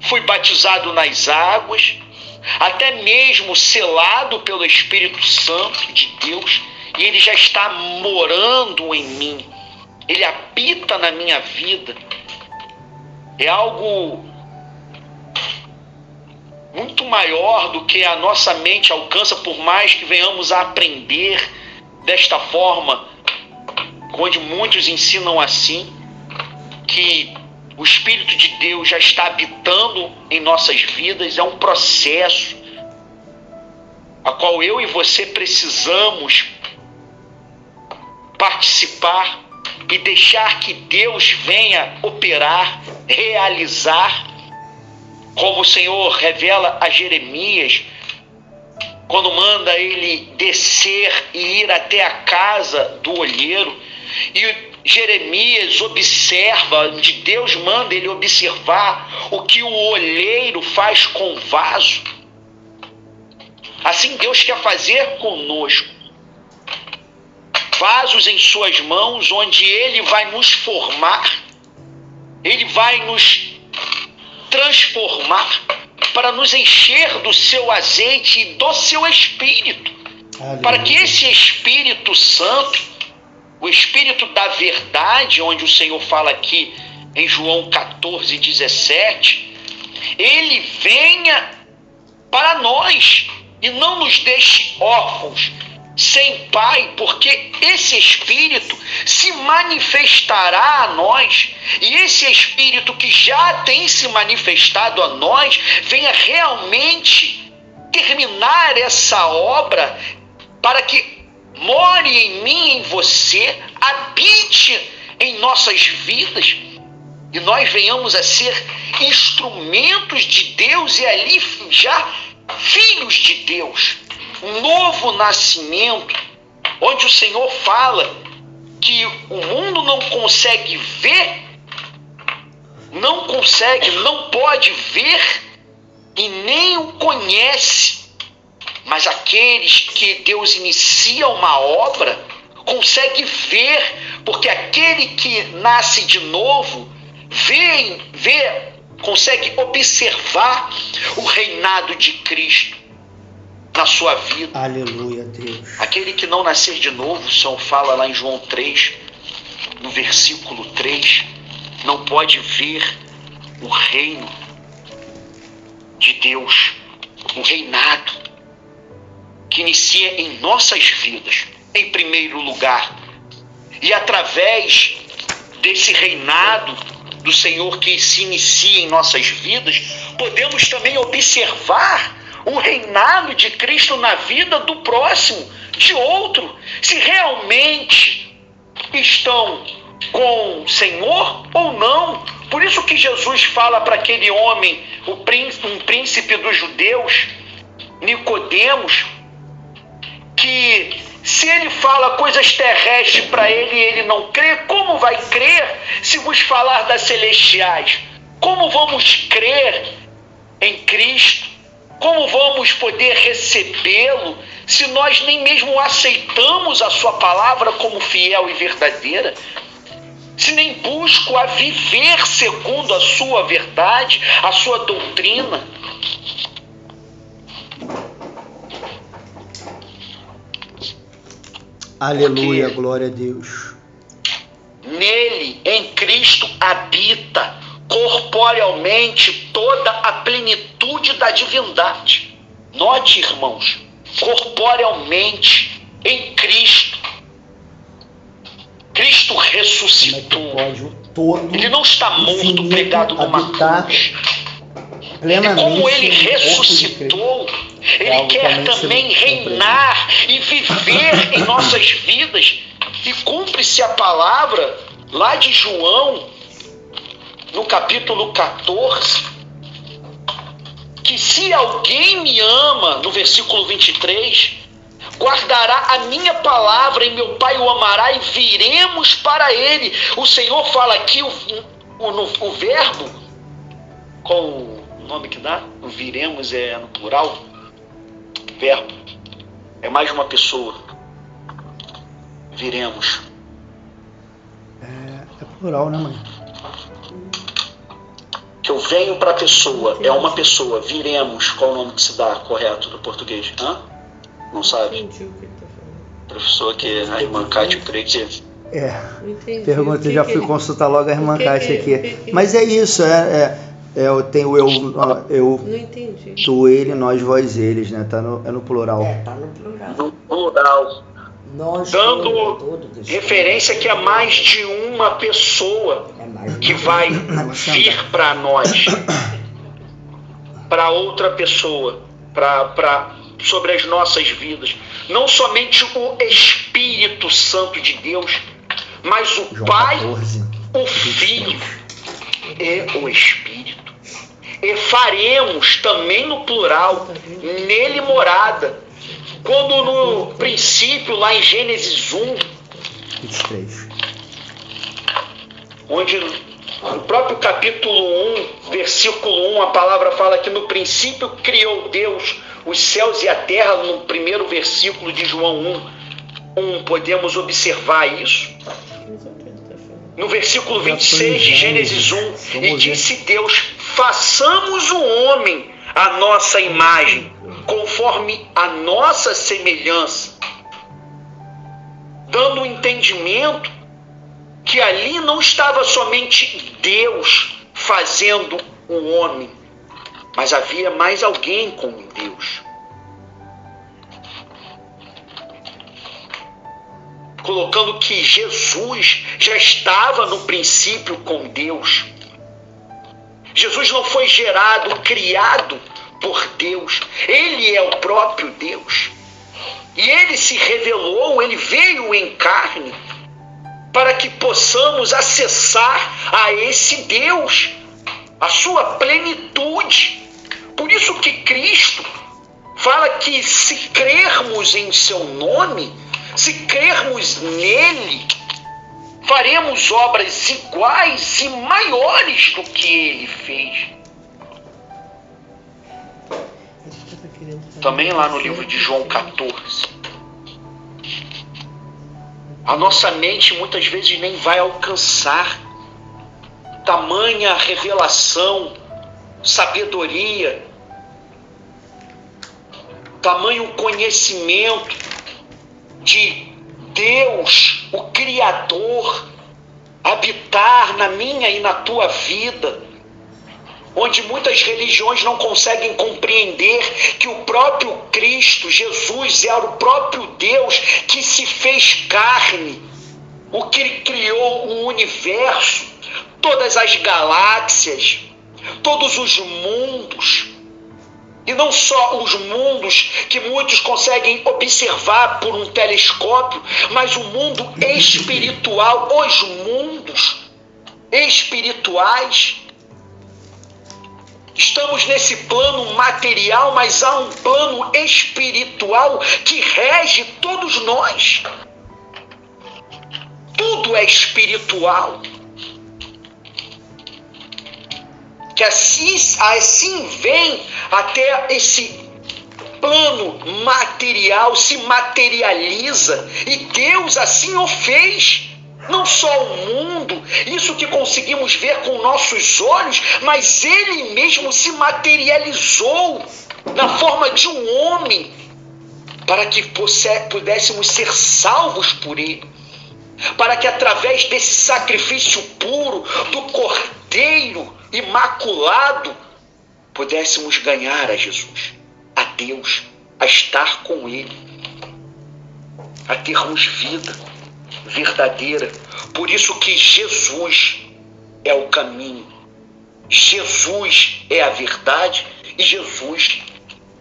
fui batizado nas águas, até mesmo selado pelo Espírito Santo de Deus, e ele já está morando em mim, ele habita na minha vida. É algo muito maior do que a nossa mente alcança, por mais que venhamos a aprender desta forma, onde muitos ensinam assim, que o Espírito de Deus já está habitando em nossas vidas. É um processo a qual eu e você precisamos participar e deixar que Deus venha operar, realizar, como o Senhor revela a Jeremias, quando manda ele descer e ir até a casa do olheiro, e Jeremias observa, onde Deus manda ele observar o que o olheiro faz com o vaso. Assim Deus quer fazer conosco. Vasos em suas mãos, onde ele vai nos formar, ele vai nos transformar para nos encher do seu azeite e do seu Espírito. Aleluia. Para que esse Espírito Santo, o Espírito da verdade, onde o Senhor fala aqui em João 14, 17, ele venha para nós e não nos deixe órfãos, sem pai, porque esse Espírito se manifestará a nós, e esse Espírito que já tem se manifestado a nós, venha realmente terminar essa obra, para que more em mim e em você, habite em nossas vidas, e nós venhamos a ser instrumentos de Deus, e ali já filhos de Deus. Um novo nascimento, onde o Senhor fala que o mundo não consegue ver, não pode ver e nem o conhece, mas aqueles que Deus inicia uma obra consegue ver, porque aquele que nasce de novo vê consegue observar o reinado de Cristo na sua vida. Aleluia, Deus. Aquele que não nascer de novo, o Senhor fala lá em João 3, no versículo 3, não pode ver o reino de Deus, o reinado que inicia em nossas vidas, em primeiro lugar. E através desse reinado do Senhor que se inicia em nossas vidas, podemos também observar o reinado de Cristo na vida do próximo, de outro, se realmente estão com o Senhor ou não. Por isso que Jesus fala para aquele homem, um príncipe dos judeus, Nicodemos, que se ele fala coisas terrestres para ele e ele não crê, como vai crer se vos falar das celestiais? Como vamos crer em Cristo? Como vamos poder recebê-lo se nós nem mesmo aceitamos a sua palavra como fiel e verdadeira? Se nem busco a viver segundo a sua verdade, a sua doutrina? Aleluia, glória a Deus. Nele, em Cristo, habita corporealmente toda a plenitude da divindade. Note, irmãos, corporealmente em Cristo. Cristo ressuscitou. Ele não está morto, pregado numa cruz. E como ele ressuscitou, ele quer também reinar e viver em nossas vidas. E cumpre-se a palavra lá de João, no capítulo 14, que se alguém me ama, no versículo 23, guardará a minha palavra e meu Pai o amará e viremos para ele. O Senhor fala aqui o verbo, com o nome que dá, o viremos é no plural, verbo, é mais uma pessoa, viremos. É plural, né, mãe? Que eu venho para a pessoa, é uma pessoa, viremos, qual o nome que se dá correto do português? Hã? Não sabe? Entendi o que ele está falando. Professor, que a irmã Cátia, eu creio que... Pergunta, já fui consultar logo a irmã Cátia aqui. Mas é isso, eu tenho eu, não entendi. Tu, ele, nós, vós, eles, né? É no plural. Tá no plural. No plural. Nós, dando referência que é mais de uma pessoa que vai vir para nós, para outra pessoa, sobre as nossas vidas. Não somente o Espírito Santo de Deus, mas o João Pai, 14, o Filho e o Espírito. E faremos também no plural, nele morada. Quando no princípio, lá em Gênesis 1, 23. onde no próprio capítulo 1, versículo 1, a palavra fala que no princípio criou Deus os céus e a terra, no primeiro versículo de João 1, podemos observar isso. No versículo 26 de Gênesis 1, e disse Deus, façamos o homem à nossa imagem, conforme a nossa semelhança, dando o entendimento que ali não estava somente Deus fazendo o homem, mas havia mais alguém com Deus. Colocando que Jesus já estava no princípio com Deus. Jesus não foi gerado, criado por Deus. Ele é o próprio Deus. E ele se revelou, ele veio em carne para que possamos acessar a esse Deus, a sua plenitude. Por isso que Cristo fala que se crermos em seu nome, se crermos nele, faremos obras iguais e maiores do que ele fez. Também lá no livro de João 14. A nossa mente muitas vezes nem vai alcançar tamanha revelação sabedoria, tamanho conhecimento de Deus, o Criador, habitar na minha e na tua vida, onde muitas religiões não conseguem compreender que o próprio Cristo, Jesus, era o próprio Deus que se fez carne, o que criou o universo, todas as galáxias, todos os mundos, e não só os mundos que muitos conseguem observar por um telescópio, mas o mundo espiritual, os mundos espirituais. Estamos nesse plano material, mas há um plano espiritual que rege todos nós. Tudo é espiritual. Que assim vem até esse plano material, se materializa, e Deus assim o fez. Não só o mundo, isso que conseguimos ver com nossos olhos, mas Ele mesmo se materializou na forma de um homem, para que pudéssemos ser salvos por Ele, para que através desse sacrifício puro, do Cordeiro imaculado, pudéssemos ganhar a Jesus, a Deus, a estar com Ele, a termos vida verdadeira. Por isso que Jesus é o caminho, Jesus é a verdade e Jesus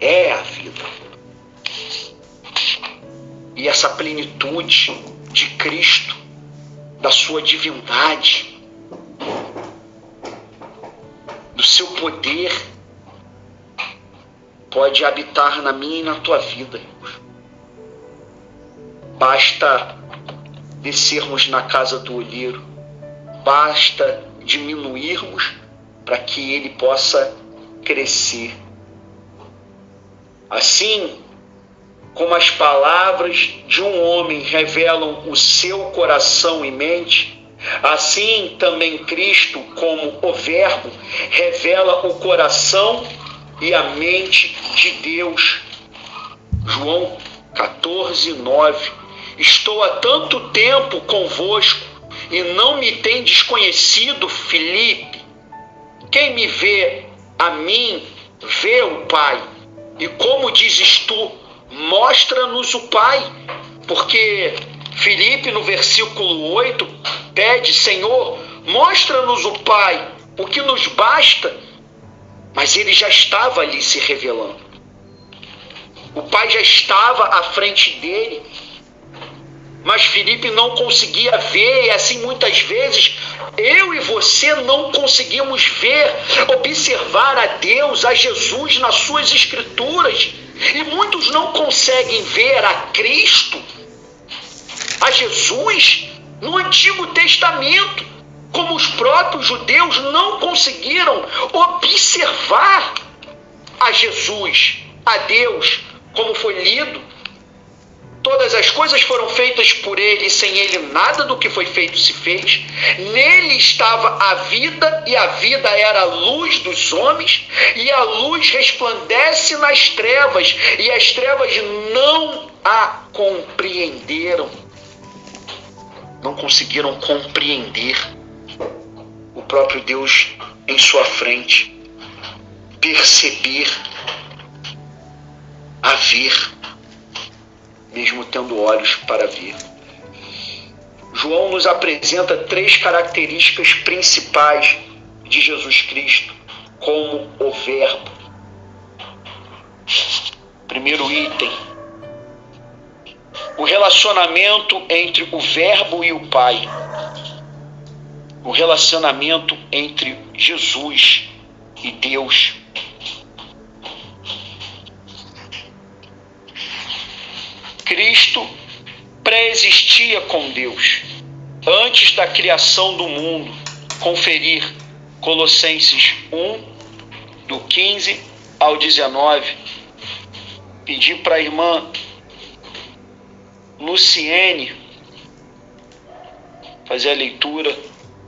é a vida. E essa plenitude de Cristo, da sua divindade, do seu poder, pode habitar na minha e na tua vida, irmãos. Basta descermos na casa do olheiro, basta diminuirmos para que ele possa crescer. Assim como as palavras de um homem revelam o seu coração e mente, assim também Cristo, como o Verbo, revela o coração e a mente de Deus. João 14:9. Estou há tanto tempo convosco e não me tem desconhecido, Filipe. Quem me vê a mim, vê o Pai. E como dizes tu, mostra-nos o Pai. Porque Filipe, no versículo 8, pede: Senhor, mostra-nos o Pai, o que nos basta. Mas ele já estava ali se revelando. O Pai já estava à frente dele. Mas Filipe não conseguia ver, e assim muitas vezes eu e você não conseguimos ver, observar a Deus, a Jesus nas suas escrituras. E muitos não conseguem ver a Cristo, a Jesus, no Antigo Testamento, como os próprios judeus não conseguiram observar a Jesus, a Deus, como foi lido. Todas as coisas foram feitas por Ele, e sem Ele nada do que foi feito se fez. Nele estava a vida, e a vida era a luz dos homens, e a luz resplandece nas trevas, e as trevas não a compreenderam. Não conseguiram compreender o próprio Deus em sua frente, perceber, a ver, mesmo tendo olhos para ver. João nos apresenta 3 características principais de Jesus Cristo como o Verbo. Primeiro item: o relacionamento entre o Verbo e o Pai. O relacionamento entre Jesus e Deus. Cristo pré-existia com Deus antes da criação do mundo. Conferir Colossenses 1, do 15 ao 19. Pedir para a irmã Luciene fazer a leitura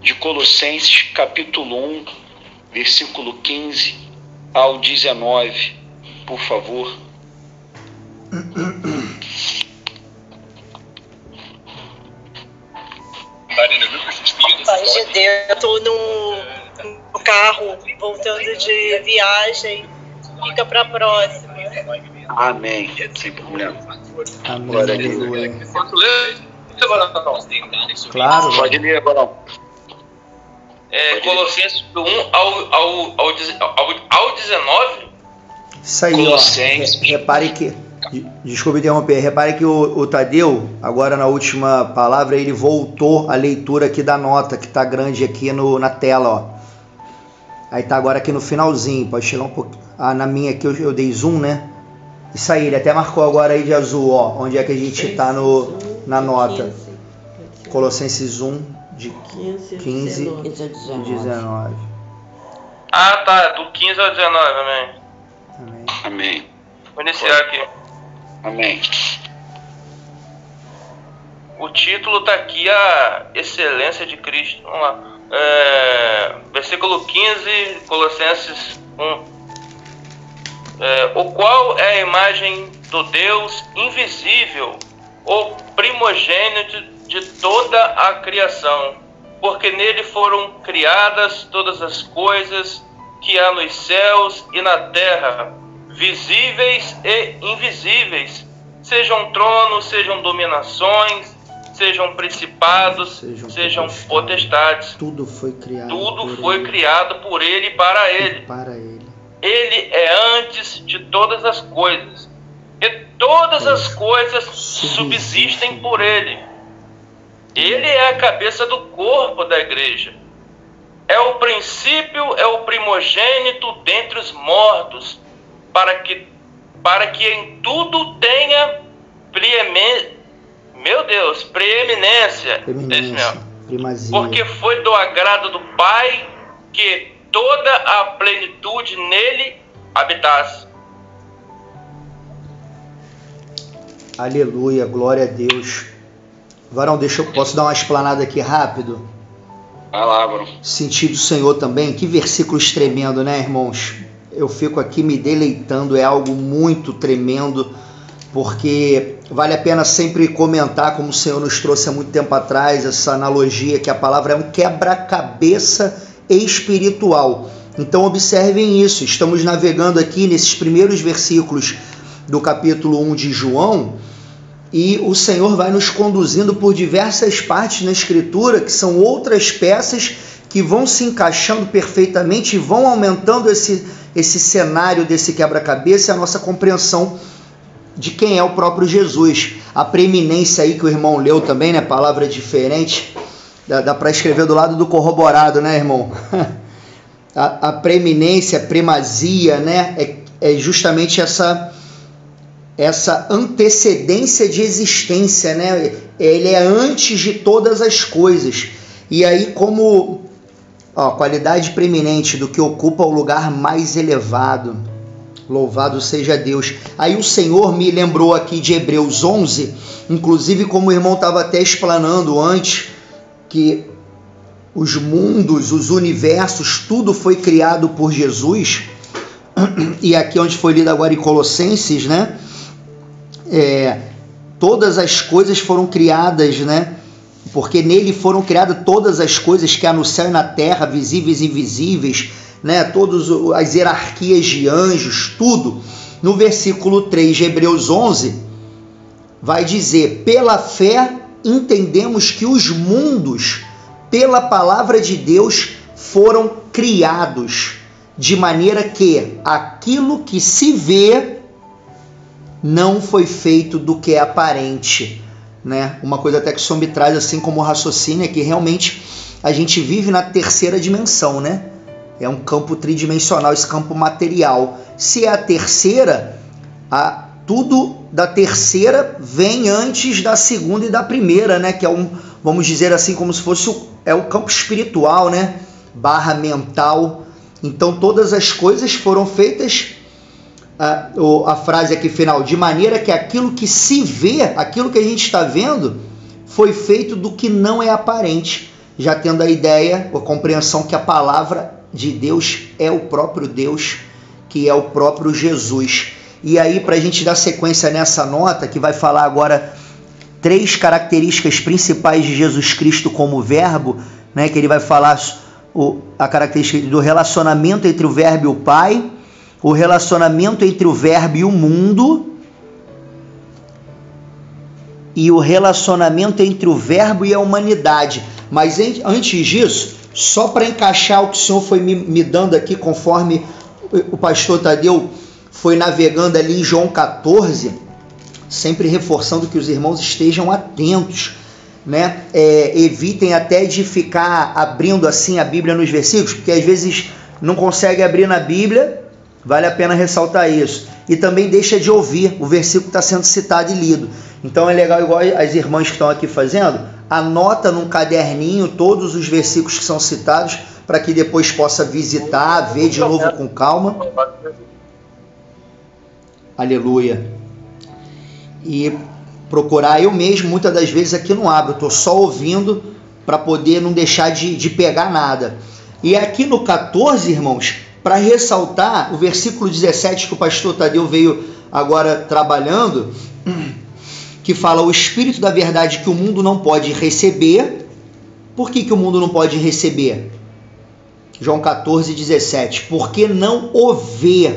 de Colossenses capítulo 1, versículo 15 ao 19, por favor. Paz de Deus, eu tô no carro, voltando de viagem, fica pra próxima. Amém, sem problema. Amém, Glória a aleluia. Posso ler? Claro. Pode ler, Barão. Colossenses 1 ao 19. Isso aí, Colossenses. ó. Repare que... Desculpe interromper. Repare que o Tadeu, agora na última palavra, ele voltou a leitura aqui da nota, que tá grande aqui na tela, ó. Aí tá agora aqui no finalzinho. Pode chegar um pouquinho. Na minha aqui eu dei zoom, né? Isso aí, ele até marcou agora aí de azul, ó. Onde é que a gente tá na nota. Colossenses 1, de 15 a 19. Ah, tá. Do 15 ao 19, amém. Amém. Amém. Vou iniciar aqui. Amém. O título está aqui, a excelência de Cristo. Vamos lá. Versículo 15, Colossenses 1. O qual é a imagem do Deus invisível, o primogênito de toda a criação, porque nele foram criadas todas as coisas que há nos céus e na terra, visíveis e invisíveis, sejam tronos, sejam dominações, sejam principados, sejam potestades. Tudo foi criado. Tudo foi criado por ele e para ele. Para ele. Ele é antes de todas as coisas, e todas as coisas subsistem por ele. Ele é a cabeça do corpo da igreja. É o princípio, é o primogênito dentre os mortos, para que em tudo tenha preeminência. Primazia. Porque foi do agrado do Pai que toda a plenitude nele habitasse. Aleluia, glória a Deus. Varão, posso dar uma explanada aqui rápido? Vai lá, Varão. Sentir do Senhor também, que versículos tremendo, né, irmãos? Eu fico aqui me deleitando, é algo muito tremendo, porque vale a pena sempre comentar, como o Senhor nos trouxe há muito tempo atrás, essa analogia que a palavra é um quebra-cabeça espiritual. Então observem isso, estamos navegando aqui nesses primeiros versículos do capítulo 1 de João, e o Senhor vai nos conduzindo por diversas partes na Escritura, que são outras peças que vão se encaixando perfeitamente e vão aumentando esse cenário desse quebra-cabeça e a nossa compreensão de quem é o próprio Jesus. A preeminência aí que o irmão leu também, né? Palavra diferente, dá para escrever do lado do corroborado, né, irmão? A preeminência, a primazia, né? É justamente essa antecedência de existência, né? Ele é antes de todas as coisas. E aí, como qualidade preeminente do que ocupa o lugar mais elevado. Louvado seja Deus. Aí o Senhor me lembrou aqui de Hebreus 11, inclusive como o irmão estava até explanando antes, que os mundos, os universos, tudo foi criado por Jesus. E aqui onde foi lido agora em Colossenses, né? Todas as coisas foram criadas, né? Porque nele foram criadas todas as coisas que há no céu e na terra, visíveis e invisíveis, né? Todas as hierarquias de anjos, tudo. No versículo 3 de Hebreus 11, vai dizer: pela fé entendemos que os mundos, pela palavra de Deus, foram criados, de maneira que aquilo que se vê não foi feito do que é aparente, né? Uma coisa até que o Senhor me traz assim como raciocínio é que realmente a gente vive na terceira dimensão, né? É um campo tridimensional, esse campo material. Se é a terceira, tudo da terceira vem antes da segunda e da primeira, né? Que é vamos dizer assim, como se fosse o campo espiritual, né? / mental. Então todas as coisas foram feitas, a frase aqui final, de maneira que aquilo que se vê, aquilo que a gente está vendo, foi feito do que não é aparente, já tendo a ideia, a compreensão que a palavra de Deus é o próprio Deus que é o próprio Jesus. E aí, para a gente dar sequência nessa nota, que vai falar agora 3 características principais de Jesus Cristo como verbo, né, que ele vai falar a característica do relacionamento entre o verbo e o Pai, o relacionamento entre o verbo e o mundo, e o relacionamento entre o verbo e a humanidade. Mas antes disso, só para encaixar o que o Senhor foi me dando aqui, conforme o pastor Tadeu foi navegando ali em João 14, sempre reforçando que os irmãos estejam atentos, né? Evitem até de ficar abrindo assim a Bíblia nos versículos, porque às vezes não consegue abrir na Bíblia, vale a pena ressaltar isso. E também deixa de ouvir, o versículo está sendo citado e lido. Então é legal, igual as irmãs que estão aqui fazendo, anota num caderninho todos os versículos que são citados, para que depois possa visitar, ver de novo com calma. Aleluia. E procurar, eu mesmo muitas das vezes aqui não abro, estou só ouvindo para poder não deixar de pegar nada. E aqui no 14, irmãos, para ressaltar o versículo 17 que o pastor Tadeu veio agora trabalhando, que fala o Espírito da verdade que o mundo não pode receber. Por que o mundo não pode receber? João 14, 17. Porque não o vê,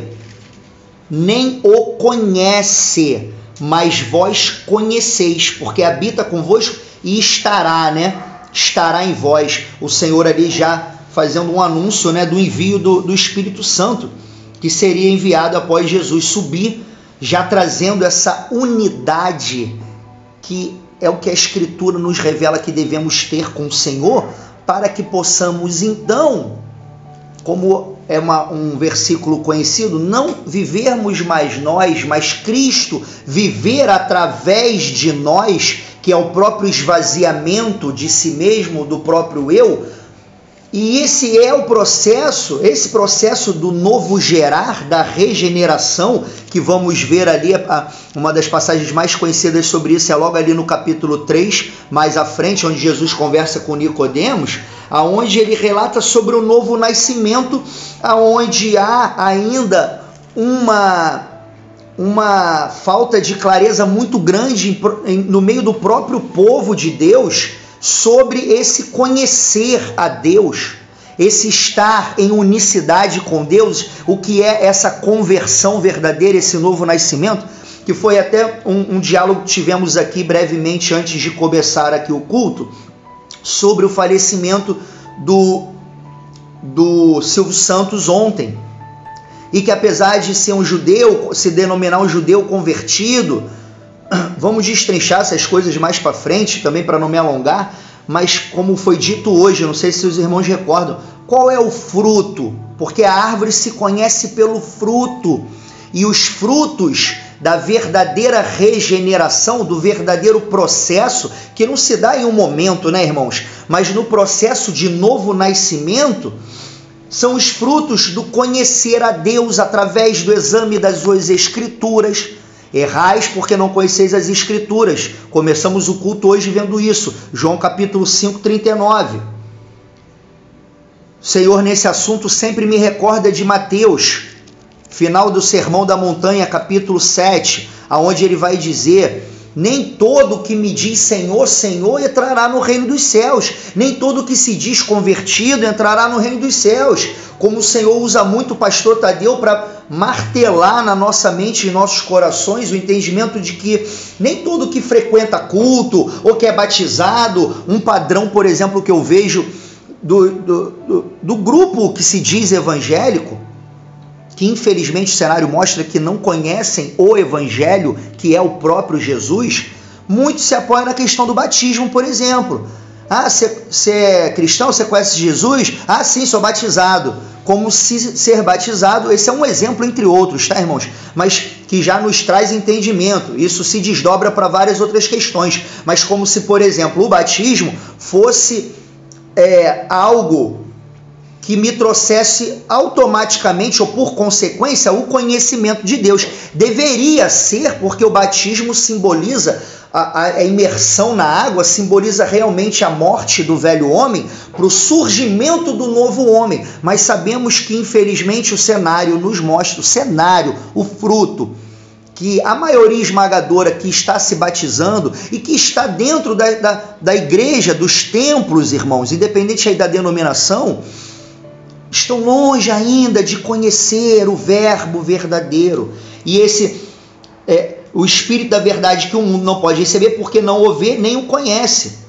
nem o conhece, mas vós conheceis, porque habita convosco e estará, né? Estará em vós. O Senhor ali já fazendo um anúncio, né, do envio do Espírito Santo, que seria enviado após Jesus subir, já trazendo essa unidade, que é o que a Escritura nos revela que devemos ter com o Senhor, para que possamos então, como é um versículo conhecido, não vivermos mais nós, mas Cristo viver através de nós, que é o próprio esvaziamento de si mesmo, do próprio eu. E esse é o processo, esse processo do novo gerar, da regeneração, que vamos ver ali, uma das passagens mais conhecidas sobre isso é logo ali no capítulo 3, mais à frente, onde Jesus conversa com Nicodemos, aonde ele relata sobre o novo nascimento, aonde há ainda uma falta de clareza muito grande no meio do próprio povo de Deus, sobre esse conhecer a Deus, esse estar em unicidade com Deus, o que é essa conversão verdadeira, esse novo nascimento, que foi até um diálogo que tivemos aqui brevemente antes de começar aqui o culto, sobre o falecimento do Silvio Santos ontem, e que apesar de ser um judeu, se denominar um judeu convertido, vamos destrinchar essas coisas mais para frente, também para não me alongar, mas como foi dito hoje, não sei se os irmãos recordam, qual é o fruto? Porque a árvore se conhece pelo fruto, e os frutos da verdadeira regeneração, do verdadeiro processo, que não se dá em um momento, né, irmãos? Mas no processo de novo nascimento, são os frutos do conhecer a Deus através do exame das suas Escrituras. Errais porque não conheceis as Escrituras. Começamos o culto hoje vendo isso. João capítulo 5, 39. O Senhor nesse assunto sempre me recorda de Mateus, final do Sermão da Montanha, capítulo 7, aonde ele vai dizer: nem todo que me diz Senhor, Senhor entrará no reino dos céus, nem todo que se diz convertido entrará no reino dos céus. Como o Senhor usa muito o pastor Tadeu para martelar na nossa mente e nossos corações o entendimento de que nem todo que frequenta culto ou que é batizado, um padrão, por exemplo, que eu vejo do grupo que se diz evangélico, que infelizmente o cenário mostra que não conhecem o Evangelho, que é o próprio Jesus, muitos se apoiam na questão do batismo, por exemplo. Ah, você é cristão, você conhece Jesus? Ah, sim, sou batizado. Como se ser batizado, esse é um exemplo entre outros, tá, irmãos? Mas que já nos traz entendimento. Isso se desdobra para várias outras questões. Mas como se, por exemplo, o batismo fosse algo que me trouxesse automaticamente ou por consequência o conhecimento de Deus. Deveria ser, porque o batismo simboliza a imersão na água simboliza realmente a morte do velho homem para o surgimento do novo homem. Mas sabemos que, infelizmente, o cenário nos mostra, o fruto, que a maioria esmagadora que está se batizando e que está dentro da igreja, dos templos, irmãos, independente aí da denominação, estão longe ainda de conhecer o verbo verdadeiro. E esse o Espírito da verdade que o mundo não pode receber porque não o vê nem o conhece.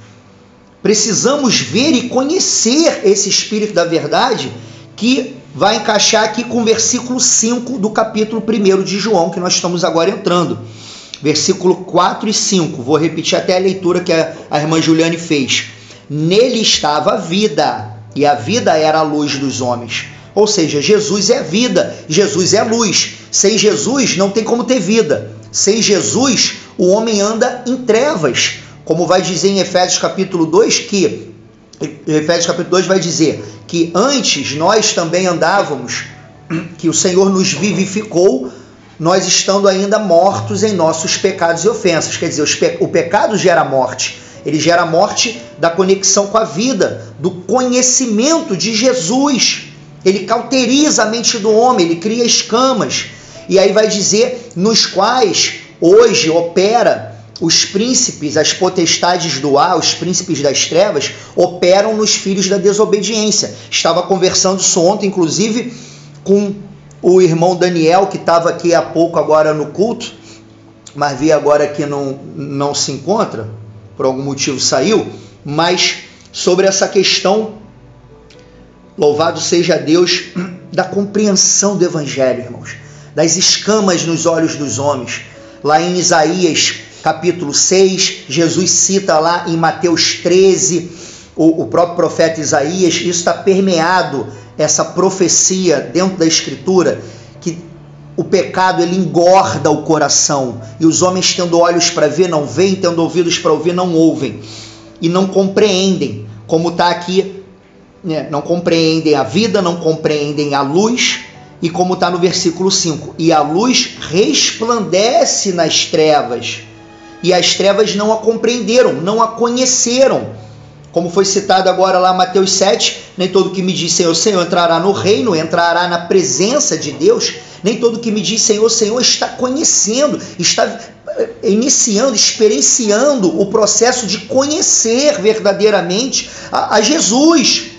Precisamos ver e conhecer esse Espírito da verdade, que vai encaixar aqui com o versículo 5 do capítulo 1 de João, que nós estamos agora entrando. Versículo 4 e 5. Vou repetir até a leitura que a irmã Juliane fez. Nele estava a vida, e a vida era a luz dos homens. Ou seja, Jesus é a vida, Jesus é a luz. Sem Jesus não tem como ter vida. Sem Jesus o homem anda em trevas. Como vai dizer em Efésios capítulo 2, que Efésios capítulo 2 vai dizer que antes nós também andávamos, que o Senhor nos vivificou, nós estando ainda mortos em nossos pecados e ofensas. Quer dizer, o pecado gera morte. Ele gera a morte da conexão com a vida, do conhecimento de Jesus. Ele cauteriza a mente do homem, ele cria escamas. E aí vai dizer, nos quais hoje opera os príncipes, as potestades do ar, os príncipes das trevas, operam nos filhos da desobediência. Estava conversando isso ontem, inclusive, com o irmão Daniel, que estava aqui há pouco agora no culto, mas vi agora que não se encontra, por algum motivo saiu, mas sobre essa questão, louvado seja Deus, da compreensão do Evangelho, irmãos, das escamas nos olhos dos homens. Lá em Isaías capítulo 6, Jesus cita lá em Mateus 13, o próprio profeta Isaías, isso está permeado, essa profecia dentro da Escritura, que o pecado ele engorda o coração, e os homens tendo olhos para ver não veem, tendo ouvidos para ouvir não ouvem, e não compreendem, como está aqui, né? Não compreendem a vida, não compreendem a luz, e como está no versículo 5, e a luz resplandece nas trevas, e as trevas não a compreenderam, não a conheceram. Como foi citado agora lá em Mateus 7, nem todo que me diz Senhor, Senhor entrará no reino, entrará na presença de Deus. Nem todo que me diz Senhor, Senhor está conhecendo, está iniciando, experienciando o processo de conhecer verdadeiramente a Jesus.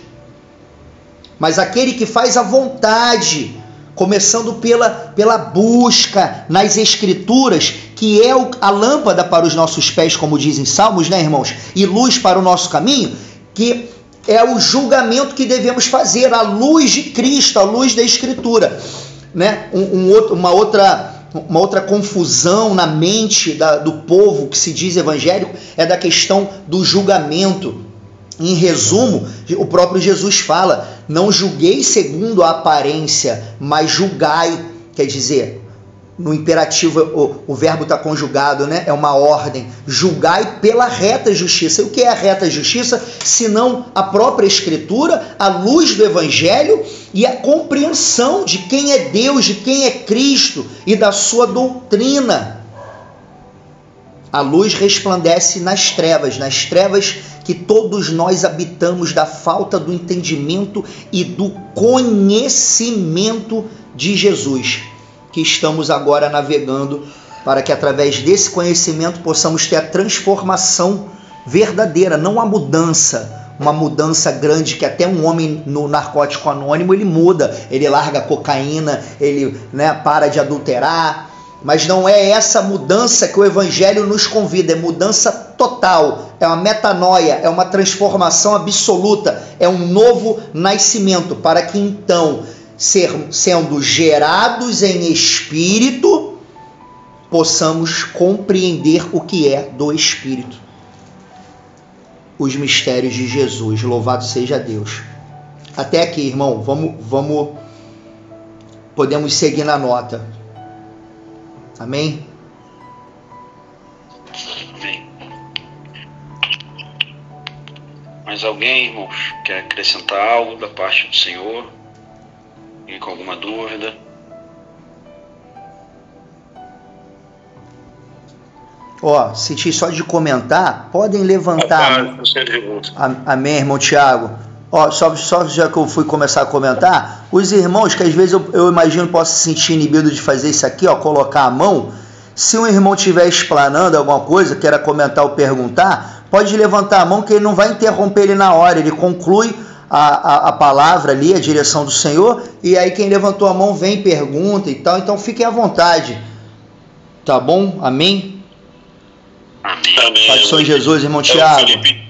Mas aquele que faz a vontade, começando pela busca nas Escrituras, que é a lâmpada para os nossos pés, como dizem Salmos, né, irmãos? E luz para o nosso caminho, que é o julgamento que devemos fazer, a luz de Cristo, a luz da Escritura. Né? Uma outra confusão na mente do povo que se diz evangélico é da questão do julgamento. Em resumo, o próprio Jesus fala, não julguei segundo a aparência, mas julgai, quer dizer, no imperativo o verbo está conjugado, né? É uma ordem, julgai pela reta justiça. E o que é a reta justiça? Senão a própria Escritura, a luz do Evangelho e a compreensão de quem é Deus, de quem é Cristo e da sua doutrina. A luz resplandece nas trevas que todos nós habitamos da falta do entendimento e do conhecimento de Jesus, que estamos agora navegando para que através desse conhecimento possamos ter a transformação verdadeira, não a mudança, uma mudança grande que até um homem no narcótico anônimo ele muda, ele larga a cocaína, ele para de adulterar. Mas não é essa mudança que o Evangelho nos convida, é mudança total, é uma metanoia, é uma transformação absoluta, é um novo nascimento, para que então, sendo gerados em Espírito, possamos compreender o que é do Espírito. Os mistérios de Jesus, louvado seja Deus. Até aqui, irmão, podemos seguir na nota. Amém? Amém. Mais alguém, irmãos, quer acrescentar algo da parte do Senhor? Alguém com alguma dúvida? Ó, se só de comentar, podem levantar. Amém, irmão Tiago. Ó, só já que eu fui começar a comentar, os irmãos, que às vezes eu imagino possam se sentir inibido de fazer isso aqui, ó, colocar a mão. Se um irmão estiver explanando alguma coisa, queira comentar ou perguntar, pode levantar a mão que ele não vai interromper ele na hora, ele conclui a palavra ali, a direção do Senhor, e aí quem levantou a mão vem, pergunta e tal, então fiquem à vontade. Tá bom? Amém? Amém. Paz do Senhor Jesus, irmão Tiago. Felipe,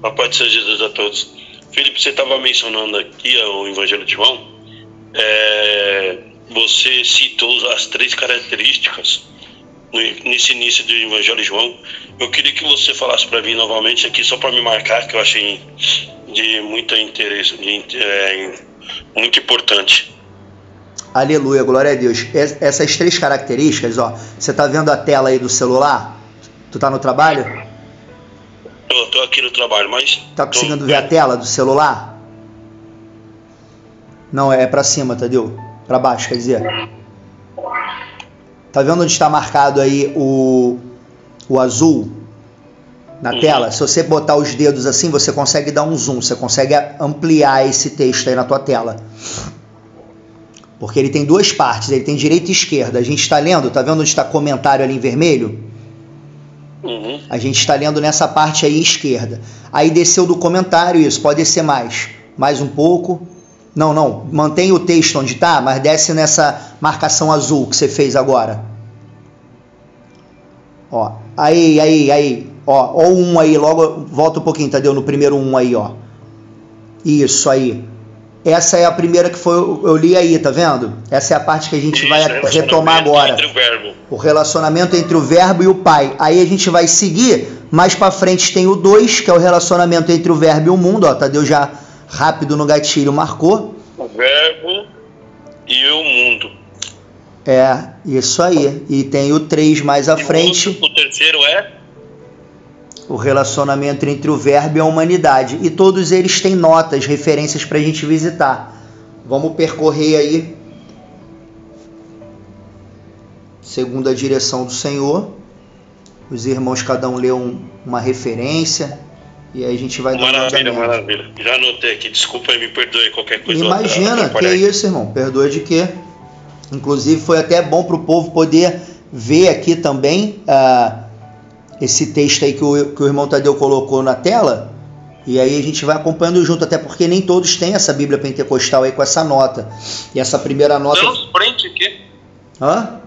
a paz do Senhor Jesus a todos. Felipe, você estava mencionando aqui o Evangelho de João, você citou as 3 características nesse início do Evangelho de João. Eu queria que você falasse para mim novamente aqui, só para me marcar, que eu achei de muito interesse, muito importante. Aleluia, glória a Deus. Essas 3 características, ó, você tá vendo a tela aí do celular? Tu tá no trabalho? Eu tô aqui no trabalho, mas... Tá conseguindo ver a tela do celular? Não, é pra cima, Tadeu. Pra baixo, quer dizer. Tá vendo onde está marcado aí o azul na tela? Se você botar os dedos assim, você consegue dar um zoom, você consegue ampliar esse texto aí na tua tela. Porque ele tem 2 partes, ele tem direita e esquerda. A gente está lendo, tá vendo onde está comentário ali em vermelho? A gente está lendo nessa parte aí esquerda. Aí desceu do comentário isso, pode descer mais um pouco. Não, mantém o texto onde está, mas desce nessa marcação azul que você fez agora. Ó, aí, ó o 1 aí, logo, volta um pouquinho, Tadeu, no primeiro 1 aí, ó. Isso aí. Essa é a primeira que eu li aí, tá vendo? Essa é a parte que a gente vai retomar agora. O relacionamento entre o verbo e o pai. Aí a gente vai seguir, mais pra frente tem o 2, que é o relacionamento entre o verbo e o mundo, ó, Tadeu já rápido no gatilho marcou. O verbo e o mundo. Isso aí. E tem o 3 mais à frente. O terceiro é? O relacionamento entre o verbo e a humanidade. E todos eles têm notas, referências para a gente visitar. Vamos percorrer aí, segundo a direção do Senhor. Os irmãos, cada um lê uma referência. E aí a gente vai dar Maravilha. Já anotei aqui. Desculpa, me perdoe qualquer coisa. Imagina, que é isso, irmão. Perdoa de quê? Inclusive foi até bom para o povo poder ver aqui também esse texto aí que o irmão Tadeu colocou na tela, e aí a gente vai acompanhando junto, até porque nem todos têm essa Bíblia Pentecostal aí com essa nota. E essa primeira nota... Dá uns print aqui. Hã?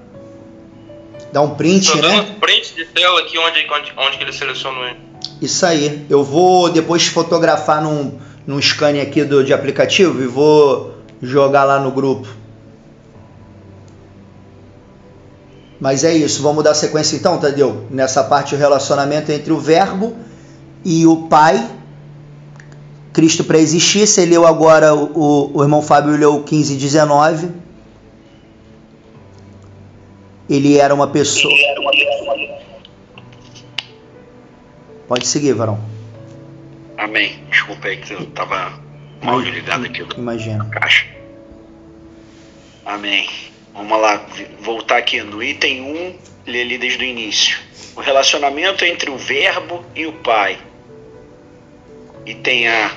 Dá um print, né? Dá uns print de tela aqui onde que ele selecionou aí. Isso aí. Eu vou depois fotografar num scanner aqui de aplicativo e vou jogar lá no grupo. Mas é isso, vamos dar sequência então, Tadeu? Nessa parte, o relacionamento entre o verbo e o pai. Cristo pré-existir, você leu agora, o irmão Fábio leu 15 e 19. Ele era uma pessoa... Pode seguir, varão. Amém. Desculpa aí que eu estava mal ligado aqui na caixa. Amém. Vamos lá, voltar aqui no item 1, ler ali desde o início. O relacionamento entre o verbo e o pai. Item A,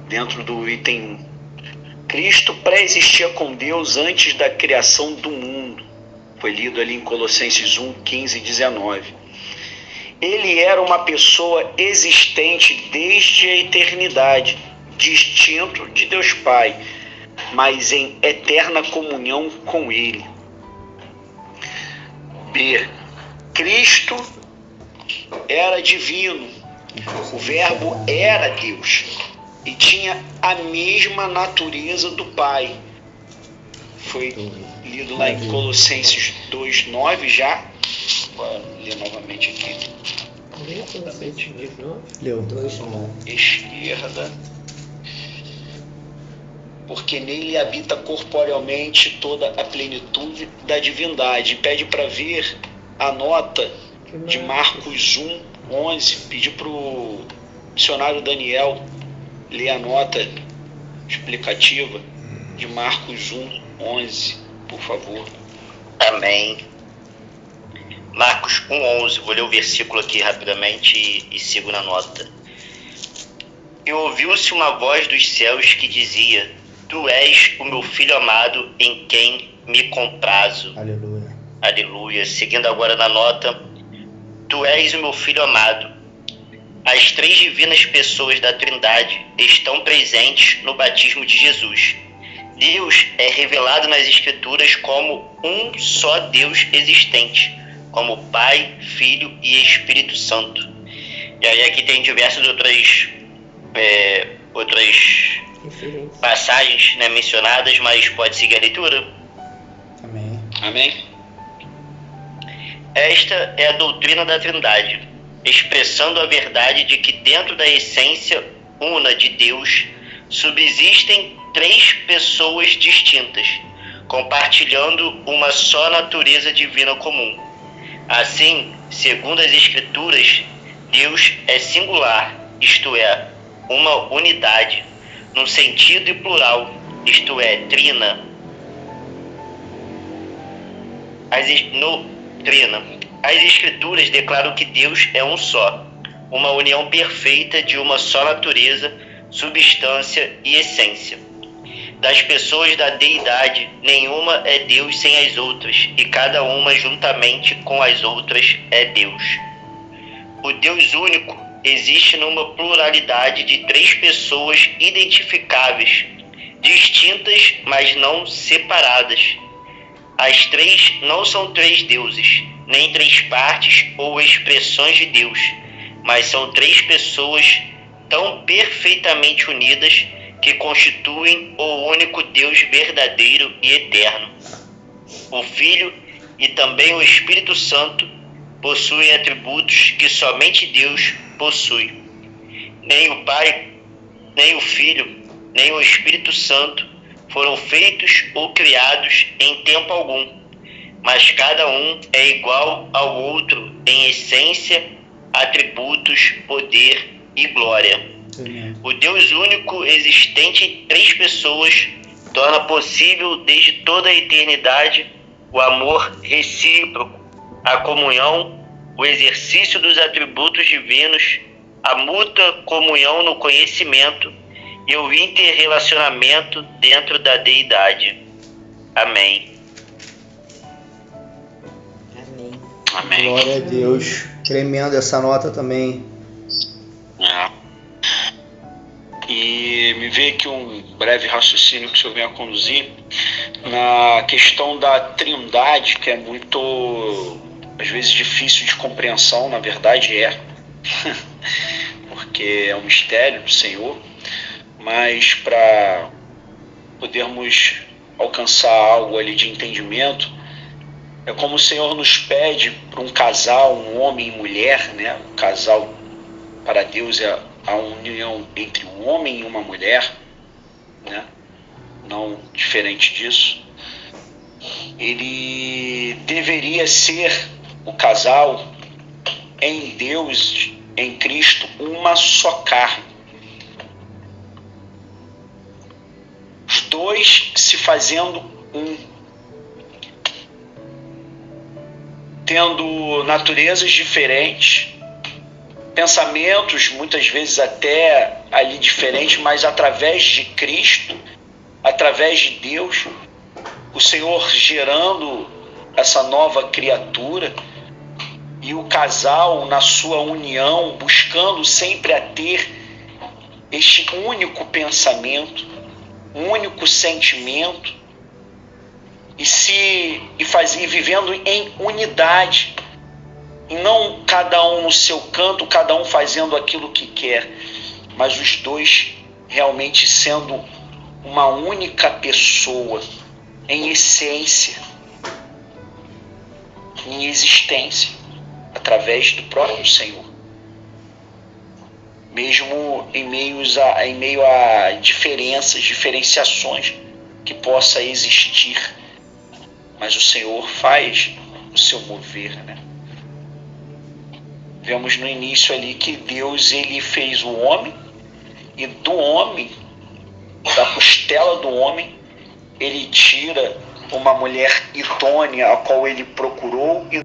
dentro do item 1. Cristo pré-existia com Deus antes da criação do mundo. Foi lido ali em Colossenses 1, 15 e 19. Ele era uma pessoa existente desde a eternidade, distinto de Deus Pai, mas em eterna comunhão com Ele. B. Cristo era divino, o Verbo era Deus e tinha a mesma natureza do Pai. Foi lido lá em Colossenses 2:9 já. Vou ler novamente aqui. Leu 2:9. Esquerda. Porque nele habita corporealmente toda a plenitude da divindade. Pede para ver a nota de Marcos 1:11. Pedi para o missionário Daniel ler a nota explicativa de Marcos 1:11, por favor. Amém. Marcos 1:11, vou ler o versículo aqui rapidamente e sigo na nota. E ouviu-se uma voz dos céus que dizia: Tu és o meu filho amado, em quem me comprazo. Aleluia. Aleluia. Seguindo agora na nota: Tu és o meu filho amado. As 3 divinas pessoas da Trindade estão presentes no batismo de Jesus. Deus é revelado nas Escrituras como um só Deus existente, como Pai, Filho e Espírito Santo. E aí aqui tem diversas outras passagens, né, mencionadas, mas pode seguir a leitura. Amém. Amém. Esta é a doutrina da Trindade, expressando a verdade de que dentro da essência una de Deus subsistem 3 pessoas distintas, compartilhando uma só natureza divina comum. Assim, segundo as Escrituras, Deus é singular, isto é, uma unidade, no sentido e plural, isto é, trina. As Escrituras declaram que Deus é um só, uma união perfeita de uma só natureza, substância e essência. Das pessoas da deidade, nenhuma é Deus sem as outras, e cada uma juntamente com as outras é Deus. O Deus único existe numa pluralidade de 3 pessoas identificáveis, distintas, mas não separadas. As 3 não são 3 deuses, nem 3 partes ou expressões de Deus, mas são 3 pessoas tão perfeitamente unidas que constituem o único Deus verdadeiro e eterno. O Filho e também o Espírito Santo possuem atributos que somente Deus possui. Nem o Pai, nem o Filho, nem o Espírito Santo foram feitos ou criados em tempo algum, mas cada um é igual ao outro em essência, atributos, poder e glória. O Deus único existente em 3 pessoas torna possível desde toda a eternidade o amor recíproco, a comunhão, o exercício dos atributos divinos, a mútua comunhão no conhecimento e o interrelacionamento dentro da deidade. Amém. Amém. Amém. Glória a Deus. Tremendo essa nota também. E me veio aqui um breve raciocínio que o senhor vem a conduzir na questão da trindade, que é muito, às vezes, difícil de compreensão, na verdade é, porque é um mistério do Senhor, mas para podermos alcançar algo ali de entendimento, é como o Senhor nos pede para um casal, um homem e mulher, né? O casal para Deus é a união entre um homem e uma mulher, né? Não diferente disso. Ele deveria ser, o casal, em Deus, em Cristo, uma só carne. Os 2 se fazendo um, tendo naturezas diferentes, pensamentos muitas vezes até ali diferentes, mas através de Cristo, através de Deus, o Senhor gerando essa nova criatura e o casal na sua união, buscando sempre a ter este único pensamento, único sentimento e vivendo em unidade. E não cada um no seu canto, cada um fazendo aquilo que quer, mas os 2 realmente sendo uma única pessoa, em essência, em existência, através do próprio Senhor. Mesmo em meio a diferenciações que possa existir, mas o Senhor faz o seu mover, né? Vemos no início ali que Deus, ele fez o homem, e do homem, da costela do homem, ele tira uma mulher idônea, a qual ele procurou e